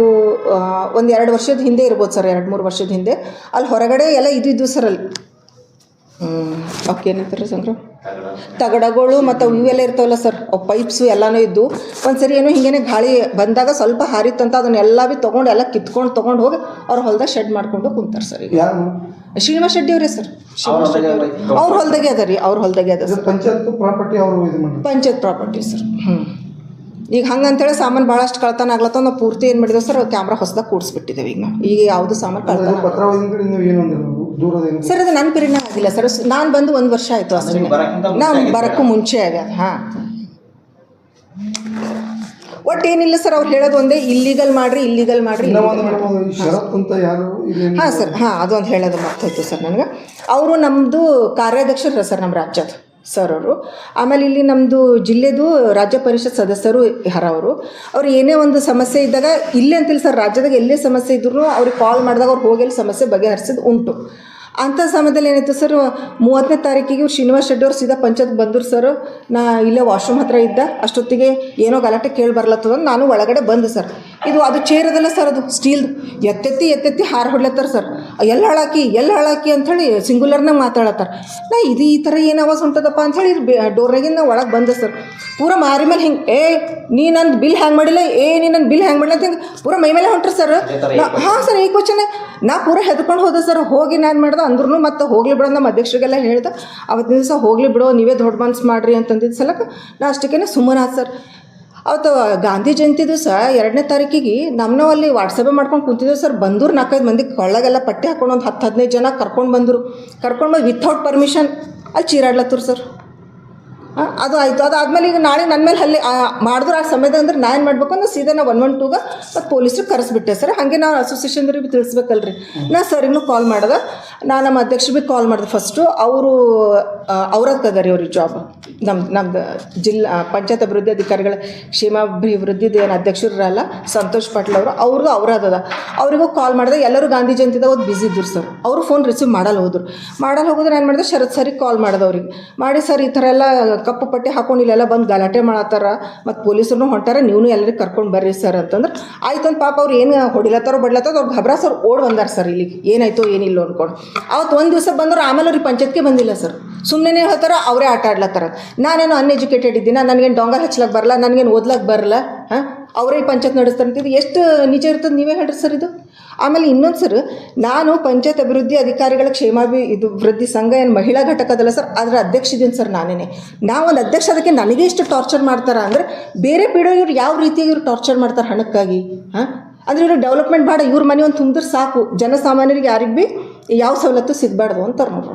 ಒಂದು 2 ವರ್ಷದ ಹಿಂದೆ ಇರ್ಬೋದು ಸರ್, 2-3 ವರ್ಷದ ಹಿಂದೆ. ಅಲ್ಲಿ ಹೊರಗಡೆ ಎಲ್ಲ ಇದು ಸರ್ ಅಲ್ಲಿ ಅವಕ್ಕೆ ಏನಂತಾರೆ ಸಂಗ್ರಹ ತಗಡಗಳು ಮತ್ತು ಇವೆಲ್ಲ ಇರ್ತಾವಲ್ಲ ಸರ್, ಅವು ಪೈಪ್ಸು ಎಲ್ಲನೂ ಇದ್ದು. ಒಂದು ಸರಿ ಏನೋ ಹಿಂಗೇನೆ ಗಾಳಿ ಬಂದಾಗ ಸ್ವಲ್ಪ ಹಾರಿತ್ತಂತ ಅದನ್ನೆಲ್ಲ ಭೀ ತೊಗೊಂಡು ಎಲ್ಲ ತೊಗೊಂಡು ಹೋಗಿ ಅವ್ರ ಹೊಲ್ದಾಗ ಶೆಡ್ ಮಾಡ್ಕೊಂಡು ಕುಂತಾರೆ ಸರ್. ಈಗ ಯಾರು? ಶ್ರೀನಿವಾಸ್ ಶೆಟ್ಟಿ ಅವರೇ ಸರ್, ಶ್ರೀನಿವಾಸ್ ಶೆಟ್ಟಿ ಅವ್ರೆ. ಅವ್ರ ಹೊಲ್ದಾಗೆ ಅದ ರೀ, ಅವ್ರ ಹೊಲ್ದಾಗೆ ಅದ ಸರ್. ಪಂಚಾಯತ್ ಪ್ರಾಪರ್ಟಿ ಅವರು ಇದು ಮಾಡಿ ಪಂಚಾಯತ್ ಪ್ರಾಪರ್ಟಿ ಸರ್. ಈಗ ಹಂಗಂತೇಳಿ ಸಾಮಾನು ಭಾಳಷ್ಟು ಕಳ್ತನ ಆಗ್ಲತ್ತ. ನಾವು ಪೂರ್ತಿ ಏನು ಮಾಡಿದೇವೆ ಸರ್, ಕ್ಯಾಮ್ರಾ ಹೊಸದಾಗ ಕೂಡಿಸ್ಬಿಟ್ಟಿದ್ದೇವೆ. ಈಗ ನಾವು ಈಗ ಯಾವುದು ಸಾಮಾನು ಕಳ್ತನ ಪತ್ರ ಓದಿದ್ರೆ ನೀವು ಏನು ಅಂದ್ರೆ ದೂರದೇನು ಸರ್, ಅದು ನನ್ನ ಪಿರಿಯಡ್ನಾಗ ಆಗಿಲ್ಲ ಸರ್. ನಾನು ಬಂದು 1 ವರ್ಷ ಆಯಿತು ಅಷ್ಟೇ, ನಾವು ಬರೋಕ್ಕೂ ಮುಂಚೆ ಆಗ್ಯದ. ಹಾಂ, ಒಟ್ಟು ಏನಿಲ್ಲ ಸರ್, ಅವ್ರು ಹೇಳೋದು ಒಂದೇ, ಇಲ್ಲಿಗಲ್ ಮಾಡಿರಿ. ಶರತ್ ಅಂತ ಯಾರು? ಹಾಂ ಸರ್, ಹಾಂ, ಅದೊಂದು ಹೇಳೋದು ಮರ್ತೋಯ್ತು ಸರ್ ನನಗೆ. ಅವರು ನಮ್ಮದು ಕಾರ್ಯಾಧ್ಯಕ್ಷರು ಸರ್, ನಮ್ಮ ರಾಜ್ಯದ ಸರ್ ಅವರು. ಆಮೇಲೆ ಇಲ್ಲಿ ನಮ್ಮದು ಜಿಲ್ಲೆದು ರಾಜ್ಯ ಪರಿಷತ್ ಸದಸ್ಯರು ಅವ್ರು ಏನೇ ಒಂದು ಸಮಸ್ಯೆ ಇದ್ದಾಗ, ಇಲ್ಲೇ ಅಂತಿಲ್ಲ ಸರ್, ರಾಜ್ಯದಾಗ ಎಲ್ಲೇ ಸಮಸ್ಯೆ ಇದ್ರೂ ಅವ್ರಿಗೆ ಕಾಲ್ ಮಾಡಿದಾಗ ಅವ್ರು ಹೋಗಿ ಸಮಸ್ಯೆ ಬಗೆಹರಿಸಿದ್ದು ಉಂಟು. ಅಂಥ ಸಮಯದಲ್ಲಿ ಏನಾಯ್ತು ಸರ್, 30ನೇ ತಾರೀಕಿಗೆ ಇವ್ರು ಶ್ರೀನಿವಾಸ್ ಶೆಟ್ಟಿ ಅವ್ರು ಸೀದಾ ಪಂಚಾಯತ್ ಬಂದರು ಸರ್. ನಾ ಇಲ್ಲೇ ವಾಶ್ರೂಮ್ ಹತ್ರ ಇದ್ದ, ಅಷ್ಟೊತ್ತಿಗೆ ಏನೋ ಗಲಾಟೆ ಕೇಳಿ ಬರ್ಲತ್ತದ. ನಾನು ಒಳಗಡೆ ಬಂದೆ ಸರ್. ಅದು ಚೇರ್ ಅದಲ್ಲ ಸರ್, ಅದು ಸ್ಟೀಲ್ದು, ಎತ್ತೆತ್ತಿ ಹಾರ ಹೊಡ್ಲತ್ತಾರ ಸರ್. ಎಲ್ಲಿ ಹಾಳಾಕಿ ಅಂಥೇಳಿ ಸಿಂಗುಲರ್ನಾಗ ಮಾತಾಡತ್ತಾರೆ. ನಾ ಇದು ಈ ಥರ ಏನು ಆವಾಜ್ ಹೊಂಟದಪ್ಪ ಅಂಥೇಳಿ ಡೋರ್ನಾಗಿಂದ ಒಳಗೆ ಬಂದೆ ಸರ್. ಪೂರ ಮಾರಿ ಮೇಲೆ ಹಿಂಗೆ ನೀ ನನ್ನ ಬಿಲ್ ಹ್ಯಾಂಗ್ ಮಾಡಿಲ್ಲ, ನೀ ನನ್ನ ಬಿಲ್ ಹ್ಯಾಂಗ್ ಮಾಡಿಲ್ಲ ಅಂತ ಹಿಂಗೆ ಪೂರ ಮೈ ಮೇಲೆ ಹೊಂಟ್ರಿ ಸರ್. ಹಾಂ ಸರ್, ಈ ಕ್ವಶನ್ ನಾ ಪೂರ ಹೆದ್ಕೊಂಡು ಹೋದೆ ಸರ್. ಹೋಗಿ ನಾನು ಮಾಡ್ದೆ ಅಂದ್ರೂ ಮತ್ತೆ ಹೋಗ್ಲಿ ಬಿಡೋ, ನಮ್ಮ ಅಧ್ಯಕ್ಷರಿಗೆಲ್ಲ ಹೇಳ್ದೆ ಅವತ್ತಿನ ದಿವಸ, ಹೋಗ್ಲಿ ಬಿಡೋ ನೀವೇ ದೊಡ್ಡ ಮನ್ಸು ಮಾಡಿರಿ ಅಂತಂದಿದ್ದು ಸಲಕ್ಕೆ ನಾ ಅಷ್ಟಕ್ಕೇ ಸುಮ್ಮನೆ ಆದ ಸರ್. ಅವತ್ತು ಗಾಂಧಿ ಜಯಂತಿ ದಿವಸ 2ನೇ ತಾರೀಕಿಗೆ ನಾವು ಅಲ್ಲಿ ವಾಟ್ಸಪ್ಪೇ ಮಾಡ್ಕೊಂಡು ಕುಂತಿದ್ದೇವೆ ಸರ್. ಬಂದೂರು 4-5 ಮಂದಿ ಕೊಳ್ಳಾಗೆಲ್ಲ ಪಟ್ಟಿ ಹಾಕೊಂಡು ಒಂದು 10-15 ಜನ ಕರ್ಕೊಂಡು ಬಂದು ವಿಥೌಟ್ ಪರ್ಮಿಷನ್ ಅಲ್ಲಿ ಚೀರಾಡ್ಲತ್ತರು ಸರ್. ಅದು ಆಯಿತು. ಅದಾದಮೇಲೆ ಈಗ ನಾಳೆ ನನ್ನ ಮೇಲೆ ಹಲ್ಲೆ ಮಾಡಿದ್ರು ಆ ಸಮಯದಾಗ. ಅಂದ್ರೆ ನಾನು ಏನು ಮಾಡಬೇಕು ಅಂದ್ರೆ ಸೀದಾ ನಾವು 112ಗೆ ಮತ್ತು ಪೊಲೀಸ್ರಿಗೆ ಕರೆಸ್ಬಿಟ್ಟೆ ಸರ್. ಹಾಗೆ ನಾವು ಅಸೋಸಿಯೇಷನ್ದವ್ರಿಗೆ ಭೀ ತಿಳಿಸ್ಬೇಕಲ್ರಿ. ನಾ ಸರಿಗೂ ಕಾಲ್ ಮಾಡಿದೆ, ನಾನು ನಮ್ಮ ಅಧ್ಯಕ್ಷರು ಭೀ ಕಾಲ್ ಮಾಡಿದೆ ಫಸ್ಟು. ಅವರು ಅವ್ರದ್ದು ರೀ ಅವ್ರಿಗೆ ಜಾಬ್, ನಮ್ದು ಜಿಲ್ಲಾ ಪಂಚಾಯತ್ ಅಭಿವೃದ್ಧಿ ಅಧಿಕಾರಿಗಳ ಕ್ಷೇಮಾಭಿವೃದ್ಧಿದು ಏನು ಅಧ್ಯಕ್ಷರಲ್ಲ ಸಂತೋಷ್ ಪಾಟೀಲ್ ಅವ್ರದ್ದು ಅವರದದ. ಅವರಿಗೂ ಕಾಲ್ ಮಾಡಿದೆ. ಎಲ್ಲರೂ ಗಾಂಧಿ ಜಯಂತಿದಾಗ ಒಂದು ಬ್ಯುಸಿ ಇದ್ರು ಸರ್. ಅವರು ಫೋನ್ ರಿಸೀವ್ ಮಾಡಲ್ಲ ಹೋದ್ರು ಏನು ಮಾಡಿದೆ, ಶರತ್ ಸರಿಗೆ ಕಾಲ್ ಮಾಡಿದೆ. ಅವ್ರಿಗೆ ಮಾಡಿ, ಸರ್ ಈ ಥರ ಎಲ್ಲ ಕಪ್ಪು ಪಟ್ಟಿ ಹಾಕೊಂಡು ಇಲ್ಲೆಲ್ಲ ಬಂದು ಗಲಾಟೆ ಮಾಡತ್ತಾರ ಮತ್ತು ಪೊಲೀಸರು ಹೊಂಟಾರ, ನೀವು ಎಲ್ಲರಿಗೆ ಕರ್ಕೊಂಡು ಬರ್ರಿ ಸರ್ ಅಂತಂದ್ರೆ ಆಯ್ತು ಅಂತ. ಪಾಪ ಅವ್ರು ಏನು ಹೊಡಿಲತ್ತಾರೋ ಬಡ್ಲತ್ತಾರೋ ಅವ್ರು ಘಬ್ರಾ ಸರ್ ಓಡ್ ಬಂದಾರ ಸರ್ ಇಲ್ಲಿಗೆ, ಏನಾಯ್ತು ಏನಿಲ್ಲ ಅಂದ್ಕೊಂಡು. ಅವತ್ತು ಒಂದು ದಿವಸ ಬಂದರು, ಆಮೇಲೆ ಅವ್ರಿಗೆ ಪಂಚಾಯತ್ಗೆ ಬಂದಿಲ್ಲ ಸರ್. ಸುಮ್ಮನೆ ಹೇಳ್ತಾರ, ಅವರೇ ಆಟ ಆಡ್ಲತ್ತಾರ. ನಾನೇನು ಅನ್ಎಜುಕೇಟೆಡ್ ಇದ್ದೀನ, ನನಗೇನು ಡೊಂಗಲ್ ಹಚ್ಲಕ್ಕೆ ಬರಲ್ಲ, ನನಗೇನು ಓದ್ಲಕ್ಕೆ ಬರಲ್ಲ, ಅವರೇ ಪಂಚಾಯತ್ ನಡೆಸ್ತಾರೆ ಅಂತಿದ್ದು ಎಷ್ಟು ನಿಜ ಇರ್ತದೆ ನೀವೇ ಹೇಳ್ರಿ ಸರ್ ಇದು. ಆಮೇಲೆ ಇನ್ನೊಂದು ಸರ್, ನಾನು ಪಂಚಾಯತ್ ಅಭಿವೃದ್ಧಿ ಅಧಿಕಾರಿಗಳ ವೃದ್ಧಿ ಸಂಘ ಏನು ಮಹಿಳಾ ಘಟಕ ಅದಲ್ಲ ಸರ್, ಅದರ ಅಧ್ಯಕ್ಷ ಇದ್ದೀನಿ ಸರ್ ನಾನೇ. ಒಂದು ಅಧ್ಯಕ್ಷ, ಅದಕ್ಕೆ ನನಗೆ ಎಷ್ಟು ಟಾರ್ಚರ್ ಮಾಡ್ತಾರೆ ಅಂದರೆ, ಬೇರೆ ಪೀಡೋ ಇವ್ರು ಯಾವ ರೀತಿಯಾಗಿ ಇವ್ರು ಟಾರ್ಚರ್ ಮಾಡ್ತಾರೆ ಹಣಕ್ಕಾಗಿ. ಅಂದರೆ ಇವರು ಡೆವಲಪ್ಮೆಂಟ್ ಮಾಡಿ ಇವ್ರ ಮನೆ ಒಂದು ತುಂಬಿದ್ರೆ ಸಾಕು, ಜನಸಾಮಾನ್ಯರಿಗೆ ಯಾರಿಗೆ ಭೀ ಯಾವ ಸವಲತ್ತು ಸಿಗಬಾರ್ದು ಅಂತಾರೆ ನೋಡ್ರಿ.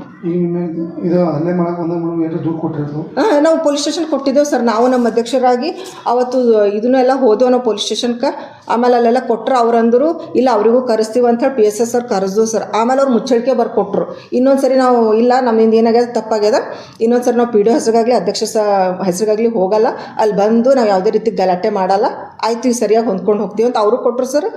ನಾವು ಪೊಲೀಸ್ ಸ್ಟೇಷನ್ ಕೊಟ್ಟಿದ್ದೇವೆ ಸರ್. ನಾವು ನಮ್ಮ ಅಧ್ಯಕ್ಷರಾಗಿ ಅವತ್ತು ಇದನ್ನೆಲ್ಲ ಹೋದೆವು ನಾವು ಪೊಲೀಸ್ ಸ್ಟೇಷನ್ಗೆ. ಆಮೇಲೆ ಅಲ್ಲೆಲ್ಲ ಕೊಟ್ಟರು. ಅವ್ರಂದರು ಇಲ್ಲ ಅವರಿಗೂ ಕರೆಸ್ತೀವಿ ಅಂಥೇಳಿ PSS ಸರ್ ಕರೆಸ್ದು ಸರ್. ಆಮೇಲೆ ಅವ್ರು ಮುಚ್ಚಳಿಕೆ ಬರ್ಕೊಟ್ರು. ಇನ್ನೊಂದು ಸರಿ ನಾವು ಇಲ್ಲ ನಮ್ಮಿಂದ ಏನಾಗ್ಯದ ತಪ್ಪಾಗ್ಯದ, ಇನ್ನೊಂದು ಸರಿ ನಾವು PDO ಹೆಸರಿಗಾಗಲಿ ಅಧ್ಯಕ್ಷ ಹೆಸರಿಗಾಗಲಿ ಹೋಗಲ್ಲ, ಅಲ್ಲಿ ಬಂದು ನಾವು ಯಾವುದೇ ರೀತಿ ಗಲಾಟೆ ಮಾಡಲ್ಲ, ಆಯ್ತು ಈಗ ಸರಿಯಾಗಿ ಹೊಂದ್ಕೊಂಡು ಹೋಗ್ತೀವಿ ಅಂತ ಅವರು ಕೊಟ್ಟರು ಸರ್.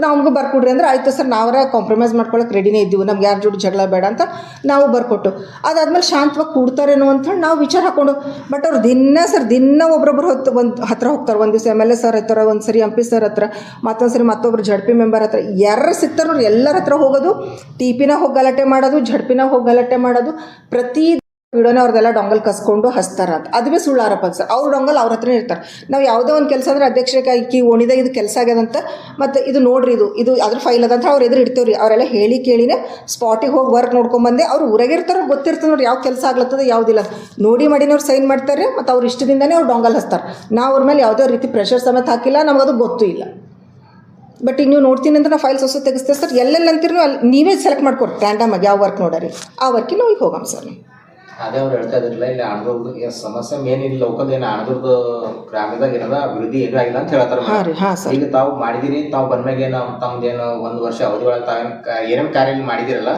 ನಮಗೂ ಬರ್ಕೊಡ್ರಿ ಅಂದ್ರೆ ಆಯಿತು ಸರ್, ನಾವರ ಕಾಂಪ್ರಮೈಸ್ ಮಾಡ್ಕೊಳಕ್ಕೆ ರೆಡಿನೇ ಇದ್ದೀವಿ, ನಮ್ಗೆ ಯಾರ ಜೋಡಿ ಜಗಳ ಬೇಡ ಅಂತ ನಾವು ಬರ್ಕೊಟ್ಟು. ಅದಾದ್ಮೇಲೆ ಶಾಂತವಾಗಿ ಕೂಡ್ತಾರೇನೋ ಅಂಥೇಳಿ ನಾವು ವಿಚಾರ ಹಾಕೊಂಡು. ಬಟ್ ಅವ್ರು ದಿನ ಒಬ್ಬೊಬ್ಬರು ಹತ್ರ ಹೋಗ್ತಾರೆ. ಒಂದು ದಿವಸ MLA ಸರ್ ಹತ್ರ, ಒಂದು ಸರಿ MP ಸರ್ ಹತ್ರ, ಮತ್ತೊಂದು ಸರಿ ಮತ್ತೊಬ್ಬರು ZP ಮೆಂಬರ್ ಹತ್ರ, ಯಾರು ಸಿಗ್ತಾರೆ ನೋಡಿ ಎಲ್ಲರ ಹತ್ರ ಹೋಗೋದು, TPನಾಗ ಹೋಗಿ ಗಲಾಟೆ ಮಾಡೋದು, ZPನಾಗ ಹೋಗಿ ಗಲಾಟೆ ಮಾಡೋದು. ಪ್ರತಿ ವಿಡಿಯೋನ ಅವ್ರದ್ದೆಲ್ಲ ಡೊಂಗಲ್ ಕಸ್ಕೊಂಡು ಹಚ್ತಾರ ಅಂತ. ಅದು ಭೀ ಸುಳ್ಳು ಆರೋಪ ಸರ್. ಅವ್ರು ಡೊಂಗಲ್ ಅವ್ರ ಹತ್ರನೇ ಇರ್ತಾರೆ. ನಾವು ಯಾವುದೋ ಒಂದು ಕೆಲಸ ಅಂದರೆ ಅಧ್ಯಕ್ಷರಿಗೆ ಓಣಿದಾಗ ಇದು ಕೆಲಸ ಆಗ್ಯದಂತ, ಮತ್ತು ಇದು ನೋಡ್ರಿ ಇದು ಅದ್ರ ಫೈಲ್ ಅದಂತ ಅವ್ರು ಎದುರು ಇಡ್ತೇವೆ ರೀ. ಅವರೆಲ್ಲ ಹೇಳಿ ಕೇಳಿನೇ ಸ್ಪಾಟಿಗೆ ಹೋಗಿ ವರ್ಕ್ ನೋಡ್ಕೊಂಬಂದೆ. ಅವ್ರು ಊರಾಗಿರ್ತಾರೋ ಗೊತ್ತಿರ್ತದೆ ನೋಡಿ ಯಾವ ಕೆಲಸ ಆಗ್ಲತ್ತದ ಯಾವುದಿಲ್ಲ ನೋಡಿ ಮಾಡಿನವ್ರು ಸೈನ್ ಮಾಡ್ತಾರೆ, ಮತ್ತು ಅವ್ರು ಇಷ್ಟದಿಂದನೇ ಅವ್ರು ಡೊಂಗಲ್ ಹಚ್ತಾರೆ. ನಾವು ಅವ್ರ ಮೇಲೆ ಯಾವುದೇ ರೀತಿ ಪ್ರೆಷರ್ ಸಮೇತ ಹಾಕಿಲ್ಲ, ನಮಗದು ಗೊತ್ತೂ ಇಲ್ಲ. ಬಟ್ ಈಗ ನೀವು ನೋಡ್ತೀನಿ ಅಂತ ನಾವು ಫೈಲ್ಸ್ ಹೊಸ ತೆಗಿಸ್ತೇವೆ ಸರ್. ಎಲ್ಲೆಲ್ಲ ಅಂತೀರಿ ಅಲ್ಲಿ ನೀವೇ ಸೆಲೆಕ್ಟ್ ಮಾಡ್ಕೊಡ್ರಿ ರ್ಯಾಂಡಮ್ ಆಗಿ ಯಾವ ವರ್ಕ್ ನೋಡರಿ, ಆ ವರ್ಕಿಗೆ ನಾವು ಈಗ ಹೋಗಮ್ ಸರ್. ಅದೇ ಅವ್ರು ಹೇಳ್ತಾ ಇದ್ರಲ್ಲ, ಇಲ್ಲಿ ಅಣದೂರ್ದು ಸಮಸ್ಯೆ ಮೇನ್ ಇಲ್ಲಿ ಲೋಕಲ್ ಏನು ಅಣದೂರ್ದು ಗ್ರಾಮದಾಗ ಏನದ ಅಭಿವೃದ್ಧಿ ಏನೂ ಆಗಿಲ್ಲ ಅಂತ ಹೇಳ್ತಾರೆ. ಈಗ ತಾವು ಮಾಡಿದಿರಿ, ತಾವು ಬಂದ್ಮ್ಯಾಗ ತಮ್ದೇನು 1 ವರ್ಷ ಅವಧಿ ಒಳಗೆ ತಾವೇನು ಏನೇನು ಕಾರ್ಯ ಮಾಡಿದಿರಲ್ಲ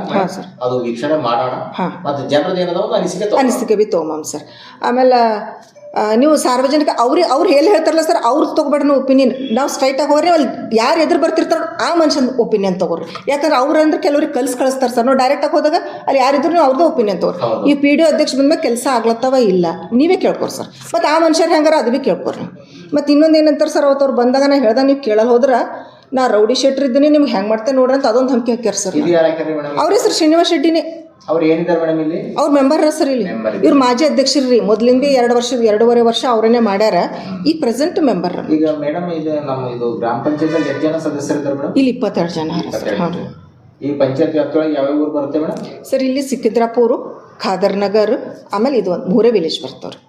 ಅದು ವೀಕ್ಷಣೆ ಮಾಡೋಣ, ಮತ್ತು ಜನರದ್ದು ಏನದ ಒಂದು ಅನಿಸಿಕೆ ಭೀ ತೊಗೊಂಬಮ್ ಸರ್. ಆಮೇಲೆ ನೀವು ಸಾರ್ವಜನಿಕ ಅವ್ರು ಹೇಳಿ ಹೇಳ್ತಾರಲ್ಲ ಸರ್ ಅವ್ರದ್ದು ತೊಗೊಬೇಡ್ರಿ ನೀವು ಒಪಿನಿಯನ್. ನಾವು ಸ್ಟ್ರೈಟಾಗಿ ಹೋಗ್ರಿ ಅಲ್ಲಿ ಯಾರು ಎದುರು ಬರ್ತಿರ್ತಾರೋ ಆ ಮನುಷ್ಯನ ಒಪಿನಿಯನ್ ತೊಗೊಳ್ರಿ. ಯಾಕಂದ್ರೆ ಅವ್ರಂದ್ರೆ ಕೆಲವ್ರಿಗೆ ಕಳಿಸ್ತಾರೆ ಸರ್. ನಾವು ಡೈರೆಕ್ಟಾಗಿ ಹೋದಾಗ ಅಲ್ಲಿ ಯಾರಿದ್ರು ಅವ್ರದ್ದು ಒಪಿನಿಯನ್ ತೊಗೊರಿ. ಈ ಪಿ ಡಿ ಒ ಅಧ್ಯಕ್ಷ ಬಂದ್ಮೇಲೆ ಕೆಲಸ ಆಗ್ಲತ್ತವ ಇಲ್ಲ ನೀವೇ ಕೇಳ್ಕೊರಿ ಸರ್. ಮತ್ತು ಆ ಮನುಷ್ಯರು ಹೆಂಗಾರ ಅದು ಭೀ ಕೇಳ್ಕೊರಿ. ಮತ್ತು ಇನ್ನೊಂದು ಏನಂತಾರೆ ಸರ್, ಅವತ್ತು ಅವ್ರು ಬಂದಾಗ ನಾ ಹೇಳ್ದೆ ನೀವು ಕೇಳಲ್ಲ ಹೋದ್ರೆ ನಾ ರೌಡಿ ಶೆಟ್ರ್ ಇದ್ದೀನಿ ನಿಮ್ಗೆ ಹೆಂಗೆ ಮಾಡ್ತೇನೆ ನೋಡ್ರಿ ಅಂತ ಅದೊಂದು ಧಮಕಿ ಹಾಕ್ಯಾರ ಸರ್. ಅವ್ರ ಹೆಸರು ಶ್ರೀನಿವಾಸ್ ಶೆಟ್ಟಿನೇ. ಅವ್ರು ಏನಿದ್ದಾರೆ ಮೇಡಮ್ ಇಲ್ಲಿ? ಅವ್ರ ಮೆಂಬರ್ ಸರ್ ಇಲ್ಲಿ. ಇವ್ರು ಮಾಜಿ ಅಧ್ಯಕ್ಷರು ರೀ. ಮೊದಲಿಂದ 2.5 ವರ್ಷ ಅವರನ್ನೇ ಮಾಡ್ಯಾರ. ಈಗ ಪ್ರೆಸೆಂಟ್ ಮೆಂಬರ್. ಈಗ ಮೇಡಮ್ ಇದು ನಮ್ಮ ಇದು ಗ್ರಾಮ ಪಂಚಾಯತ್ ಎಷ್ಟು ಜನ ಸದಸ್ಯರಿದ್ದಾರೆ ಮೇಡಮ್? ಇಲ್ಲಿ 22 ಜನ ಸರ್. ಹಾಂ ರೀ. ಈ ಪಂಚಾಯತ್ ವ್ಯಾಪ್ತಿಯೊಳಗೆ ಯಾವ್ಯಾವ ಊರು ಬರುತ್ತೆ ಮೇಡಮ್? ಸರ್ ಇಲ್ಲಿ ಸಿಕ್ಕಿದ್ರಾಪುರ, ಖಾದರ್ ನಗರ್, ಆಮೇಲೆ ಇದು ಒಂದು 3 ವಿಲೇಜ್ ಬರ್ತಾವ್ರಿ.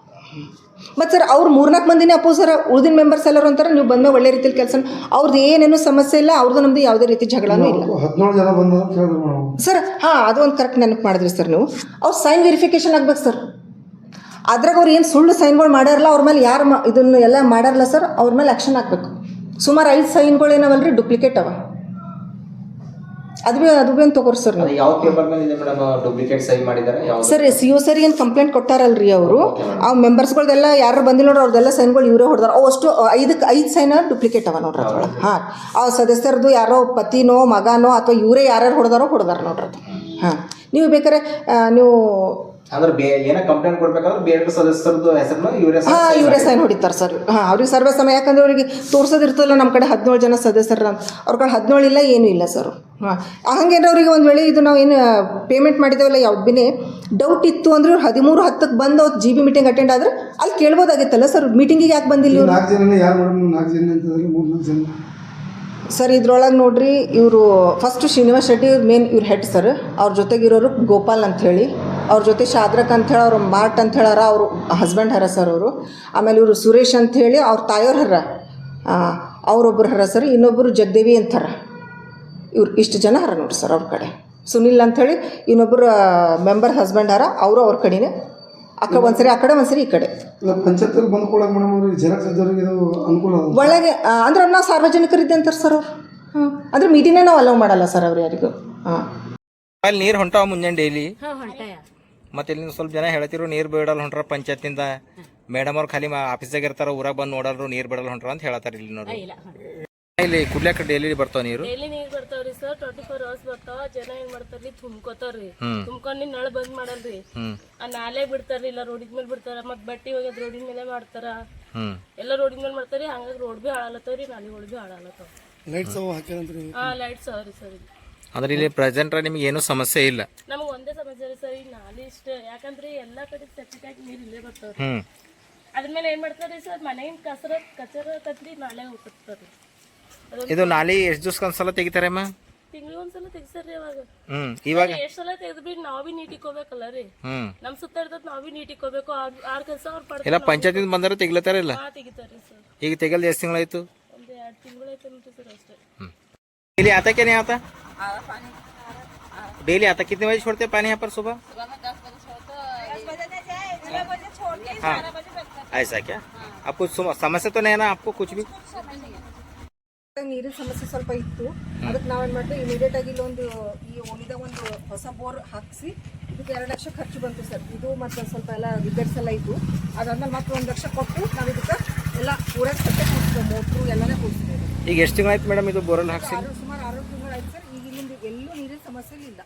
ಮತ್ತು ಸರ್ ಅವ್ರು 3-4 ಮಂದಿನೇ ಅಪೋಸ್ ಸರ್. ಉಳಿದಿನ ಮೆಂಬರ್ಸ್ ಎಲ್ಲರೂ ಅಂತಾರೆ ನೀವು ಬಂದ್ಮೇಲೆ ಒಳ್ಳೆ ರೀತಿಯಲ್ಲಿ ಕೆಲಸ. ಅವ್ರದ್ದು ಏನೇನು ಸಮಸ್ಯೆ ಇಲ್ಲ, ಅವ್ರದ್ದು ನಮ್ಮದು ಯಾವುದೇ ರೀತಿ ಜಗಳನೂ ಇಲ್ಲ 17 ಜನ ಬಂದರು ಅಂತ ಹೇಳಿದ್ರು ಮೇಡಮ್ ಸರ್. ಹಾಂ, ಅದು ಒಂದು ಕರೆಕ್ಟ್ ನೆನಪು ಮಾಡಿದ್ರಿ ಸರ್ ನೀವು. ಅವ್ರು ಸೈನ್ ವೆರಿಫಿಕೇಷನ್ ಆಗ್ಬೇಕು ಸರ್. ಅದ್ರಾಗ ಅವ್ರು ಏನು ಸುಳ್ಳು ಸೈನ್ಗಳು ಮಾಡ್ಯಾರಲ್ಲ ಅವ್ರ ಮೇಲೆ ಯಾರು ಇದನ್ನು ಎಲ್ಲ ಮಾಡ್ಯಾರಲ್ಲ ಸರ್ ಅವ್ರ ಮೇಲೆ ಆ್ಯಕ್ಷನ್ ಹಾಕ್ಬೇಕು. ಸುಮಾರು 5 ಸೈನ್ಗಳು ಏನವಲ್ಲ ರೀ ಡೂಪ್ಲಿಕೇಟ್ ಅವ. ಅದು ಭೀ ಒಂದು ತೊಗೊರಿ ಸರ್. ಅದು ಯಾವ ಪೇಪರ್ ಮೇಲೆ ಇದೆ ಮೇಡಮ್ ಡೂಪ್ಲಿಕೇಟ್ ಸೈನ್ ಮಾಡಿದ್ದಾರೆ? ಸರ್ CO ಸರಿ ಏನು ಕಂಪ್ಲೇಂಟ್ ಕೊಟ್ಟಾರಲ್ರಿ ಅವರು. ಆ ಮೆಂಬರ್ಸ್ಗಳ್ದೆಲ್ಲ ಯಾರು ಬಂದಿಲ್ಲ ನೋಡ್ರಿ ಅವ್ರದ್ದೆಲ್ಲ ಸೈನ್ಗಳು ಇವರೇ ಹೊಡೆದಾರ. ಅವು ಅಷ್ಟು 5 ಸೈನ್ ಡೂಪ್ಲಿಕೇಟ್ ಅವ ನೋಡ್ರಿ ಅದ್ರೊಳಗೆ. ಹಾಂ, ಆ ಸದಸ್ಯರದು ಯಾರೋ ಪತಿನೋ ಮಗನೋ ಅಥವಾ ಇವರೇ ಯಾರ್ಯಾರು ಹೊಡೆದಾರೋ ನೋಡ್ರಿ ಅದು. ಹಾಂ, ನೀವು ಬೇಕಾರೆ ನೀವು ಅಂದ್ರೆ ಏನೋ ಕಂಪ್ಲೇಂಟ್ ಕೊಡ್ಬೇಕಾದ್ರೆ ಬೇರೆ ಸದಸ್ಯರದ್ದು ಹೆಸರನ್ನು ಇವರೇ ಸೈನ್ ಹೊಡಿತಾರೆ ಸರ್. ಹಾಂ, ಅವ್ರಿಗೆ ಸರ್ವೇ ಸಮಯ. ಯಾಕಂದ್ರೆ ಅವರಿಗೆ ತೋರಿಸೋದಿರ್ತಲ್ಲ ನಮ್ಮ ಕಡೆ 17 ಜನ ಸದಸ್ಯರು ಅಂತ. ಅವ್ರ ಕಡೆ 17 ಇಲ್ಲ, ಏನೂ ಇಲ್ಲ ಸರ್. ಹಾಂ, ಹಂಗೇನು ಅವ್ರಿಗೆ ಒಂದು ವೇಳೆ ಇದು ನಾವು ಏನು ಪೇಮೆಂಟ್ ಮಾಡಿದ್ದೇವಲ್ಲ ಯಾವ್ದು ಭೀ ಡೌಟ್ ಇತ್ತು ಅಂದ್ರೆ 13:10 ಬಂದು ಅವ್ರು GB ಮೀಟಿಂಗ್ ಅಟೆಂಡ್ ಆದ್ರೆ ಅಲ್ಲಿ ಕೇಳ್ಬೋದಾಗಿತ್ತಲ್ಲ ಸರ್. ಮೀಟಿಂಗಿಗೆ ಯಾಕೆ ಬಂದಿಲ್ಲ ಇವರು? 4 ಜನ ಯಾರು ಮೇಡಮ್? 4 ಜನ ಅಂತಂದ್ರೆ 3-4 ಜನ ಸರ್. ಇದ್ರೊಳಗೆ ನೋಡ್ರಿ ಇವರು ಫಸ್ಟು ಶ್ರೀನಿವಾಸ್ ಶೆಟ್ಟಿ ಮೇನ್ ಇವ್ರ ಹೆಡ್ ಸರ್. ಅವ್ರ ಜೊತೆಗಿರೋರು ಗೋಪಾಲ್ ಅಂಥೇಳಿ, ಅವ್ರ ಜೊತೆ ಶಾದ್ರಕ್ ಅಂಥೇಳಿ ಅವ್ರು ಮಾರ್ಟ್ ಅಂತ ಹೇಳಾರ, ಅವರು ಹಸ್ಬೆಂಡ್ ಹರ ಸರ್ ಅವರು. ಆಮೇಲೆ ಇವರು ಸುರೇಶ್ ಅಂಥೇಳಿ ಅವ್ರ ತಾಯೋರು ಹರ, ಅವರೊಬ್ಬರು ಹರ ಸರ್. ಇನ್ನೊಬ್ಬರು ಜಗದೇವಿ ಅಂತಾರ. ಇವ್ರು ಇಷ್ಟು ಜನ ಹರ ನೋಡ್ರಿ ಸರ್ ಅವ್ರ ಕಡೆ. ಸುನಿಲ್ ಅಂಥೇಳಿ ಇನ್ನೊಬ್ಬರು ಮೆಂಬರ್ ಹಸ್ಬೆಂಡ್ ಹರ, ಅವರು ಅವ್ರ ಕಡೆನೇ. ಒಂದ್ಸರಿ ಆ ಕಡೆ ಒಂದ್ಸರಿ ಈ ಕಡೆ. ಪಂಚಾಯತ್ಗೆ ಬಂದು ಕೊಡೋಕೆ ಮೇಡಮ್ ಅವ್ರಿಗೆ ಜೆರಾಕ್ಸ್ ಇದ್ದವ್ರಿಗೆ ಇದು ಅನುಕೂಲ ಒಳಗೆ ಅಂದ್ರೆ ನಾವು ಸಾರ್ವಜನಿಕರಿದ್ದೆ ಅಂತಾರೆ ಸರ್ ಅವ್ರು. ಹಾಂ, ಅಂದ್ರೆ ಮೀಟಿಂಗೇ ನಾವು ಅಲೌ ಮಾಡಲ್ಲ ಸರ್ ಅವ್ರು ಯಾರಿಗೂ. ಹಾಂ, ಅಲ್ಲಿ ನೀರು ಹೊಂಟಾವ ಮುಂಜಾನೆ ಡೈಲಿ. ಮತ್ತೆ ಇಲ್ಲಿ ಸ್ವಲ್ಪ ಜನ ಹೇಳ್ತಿರು ನೀರು ಬಿಡಲ್ಲ ಹೊಂಟ್ರ ಪಂಚಾಯತಿಂದ. ಮೇಡಮ್ ಅವ್ರು ಖಾಲಿ ಆಫೀಸಾಗ ಇರ್ತಾರ, ಊರಾಗ ಬಂದು ನೋಡಲ್ರು ನೀರು ಬಿಡಲ್ಲ ಹೊಂಟ್ರ ಅಂತ ಹೇಳ್ತಾರ. ಇಲ್ಲಿ ನೋಡಿ ಇಲ್ಲಿ ಕುಡ್ಲಾಕ ಡೈಲಿ ಬರ್ತಾವ ನೀರು. ಡೈಲಿ ನೀರ್ ಬರ್ತಾವ್ರಿ ಸರ್. 24 hours ಬರ್ತಾವ. ಜನ ಏನ್ ಮಾಡ್ತಾರ್ರಿ ತುಂಬ್ಕೋತಾರ್ರಿ. ತುಂಬ್ಕೊಂಡಿ ನಳ ಬಂದ್ ಮಾಡಲ್ರಿ. ಆ ನಾಲೆ ಬಿಡ್ತಾರ್ರಿ, ಇಲ್ಲ ರೋಡಿನ ಮೇಲೆ ಬಿಡ್ತಾರ. ಮತ್ ಬಟ್ಟಿ ಹೋಗ್ಯದ ರೋಡಿನ ಮೇಲೆ ಮಾಡ್ತಾರ. ಎಲ್ಲ ರೋಡಿನ ಮೇಲೆ ಮಾಡ್ತಾರಿ. ಹಂಗಾಗಿ ರೋಡ್ ಬಿ ಹಾಳಾಲತ್ತವ್ರಿ, ನಾಲಿಗಳು ಬಿ ಹಾಳಾಲತ್ತವ. ಲೈಟ್ಸ್ ಹಾಕ್ಯಾರಂತ್ರಿ. ಹಾ, ಲೈಟ್ಸ್ ಅವ್ರಿ ಸರ್. ಅಂದ್ರೆ ಇಲ್ಲಿ ಪ್ರೆಸೆಂಟ್ ನಿಮ್ಗೆ ಏನು ಸಮಸ್ಯೆ ಇಲ್ಲ? ನಮಗ್ ಒಂದೇ ಸಮಸ್ಯೆ ರೀ ಸರ್, ಈ ನಾಲಿ ಇಷ್ಟ. ಯಾಕಂದ್ರೆ ಎಲ್ಲಾ ಕಡೆ ಸೆಪ್ಟಿಕ್ ನೀರ್ ಇಲ್ಲೇ ಬರ್ತಾವ್ರಿ. ಅದ್ಮೇಲೆ ಏನ್ ಮಾಡ್ತಾರ್ರಿ ಸರ್, ಮನೆಗಿನ ಕಚರ ಕತ್ರಿ ನಾಲೆ ಹೋಗ್ತಾರ್ರಿ. ಇದು ನಾಲಿ ಎಷ್ಟು ದಿವ್ಸಕ್ಕೊಂದ್ಸಲ ತೆಗಿತಾರಮ್ಮ? ತಿಂಗ್ಳಿಗೆ ಒಂದ್ಸಲ ತೆಗಿಸ್ತಾರ್ರಿ. ಅವಾಗ ಇವಾಗ ಎಷ್ಟ್ ಸಲ ತೆಗ್ದ್ರಿ ನಾವ್ ಬಿ ನೀಟ್ ಇಕ್ಕೋಬೇಕಲ್ಲ ರೀ. ನಮ್ ಸುತ್ತ ಇರ್ತದ ನಾವ್ ಬಿ ನೀಟ್ ಇಕ್ಕೋಬೇಕು. ಆರ್ ಕೆಲಸ ಅವ್ರು ಪಡ್ತಾರೆ. ಎಲ್ಲ ಪಂಚಾಯತಿಂದ ಬಂದಾರ ತೆಗಿಲತ್ತಾರಿಲ್ಲ? ತೆಗಿತಾರ್ರಿ ಸರ್. ಈಗ ತೆಗಲ್ ಎಷ್ಟು ತಿಂಗಳಾಯ್ತು? ಒಂದು 2 ತಿಂಗಳಾಯ್ತು ನೋಡ್ರಿ ಸರ್ ಅಷ್ಟೇ. डेली आता क्या नहीं आता? डेली आता? कितने बजे छोड़ते हैं पानी यहाँ पर सुबह? सुबह में 10 बजे छोड़ते हैं, 6 बजे छोड़ के 12 बजे तक। ऐसा क्या? आपको समस्या तो नहीं है ना आपको कुछ भी? ನೀರಿನ ಸಮಸ್ಯೆ ಸ್ವಲ್ಪ ಇತ್ತು. ಅದಕ್ಕೆ ನಾವೇನು ಮಾಡಿದ್ವಿ, ಇಮಿಡಿಯೇಟ್ ಆಗಿ ಇಲ್ಲೊಂದು ಈ ಓಣಿದ ಒಂದು ಹೊಸ ಬೋರ್ ಹಾಕಿಸಿ ಇದಕ್ಕೆ 2 ಲಕ್ಷ ಖರ್ಚು ಬಂತು ಸರ್. ಇದು ಮತ್ತು ಸ್ವಲ್ಪ ಎಲ್ಲ ರಿಪೇರ್ಸ್ ಎಲ್ಲ ಇತ್ತು. ಅದಾದ್ಮೇಲೆ ಮತ್ತೆ 1 ಲಕ್ಷ ಕೊಟ್ಟು ನಾವು ಇದಕ್ಕೆ ಎಲ್ಲ ಪೂರೈಸಿ ಕಟ್ಟೆ ಕೂಡಿಸಿದ್ವಿ, ಮೋಟ್ರು ಎಲ್ಲನೇ ಕೂಡಿಸಿದ್ದೇವೆ. ಈಗ ಎಷ್ಟು ತಿಂಗಳಾಯ್ತು ಮೇಡಮ್ ಇದು ಬೋರಲ್ಲಿ ಹಾಕ್ಸಿ? ಸುಮಾರು 6 ತಿಂಗಳು ಆಯ್ತು ಸರ್. ಈಗ ಇಲ್ಲಿಂದ ಎಲ್ಲೂ ನೀರಿನ ಸಮಸ್ಯೆ ಇಲ್ಲ.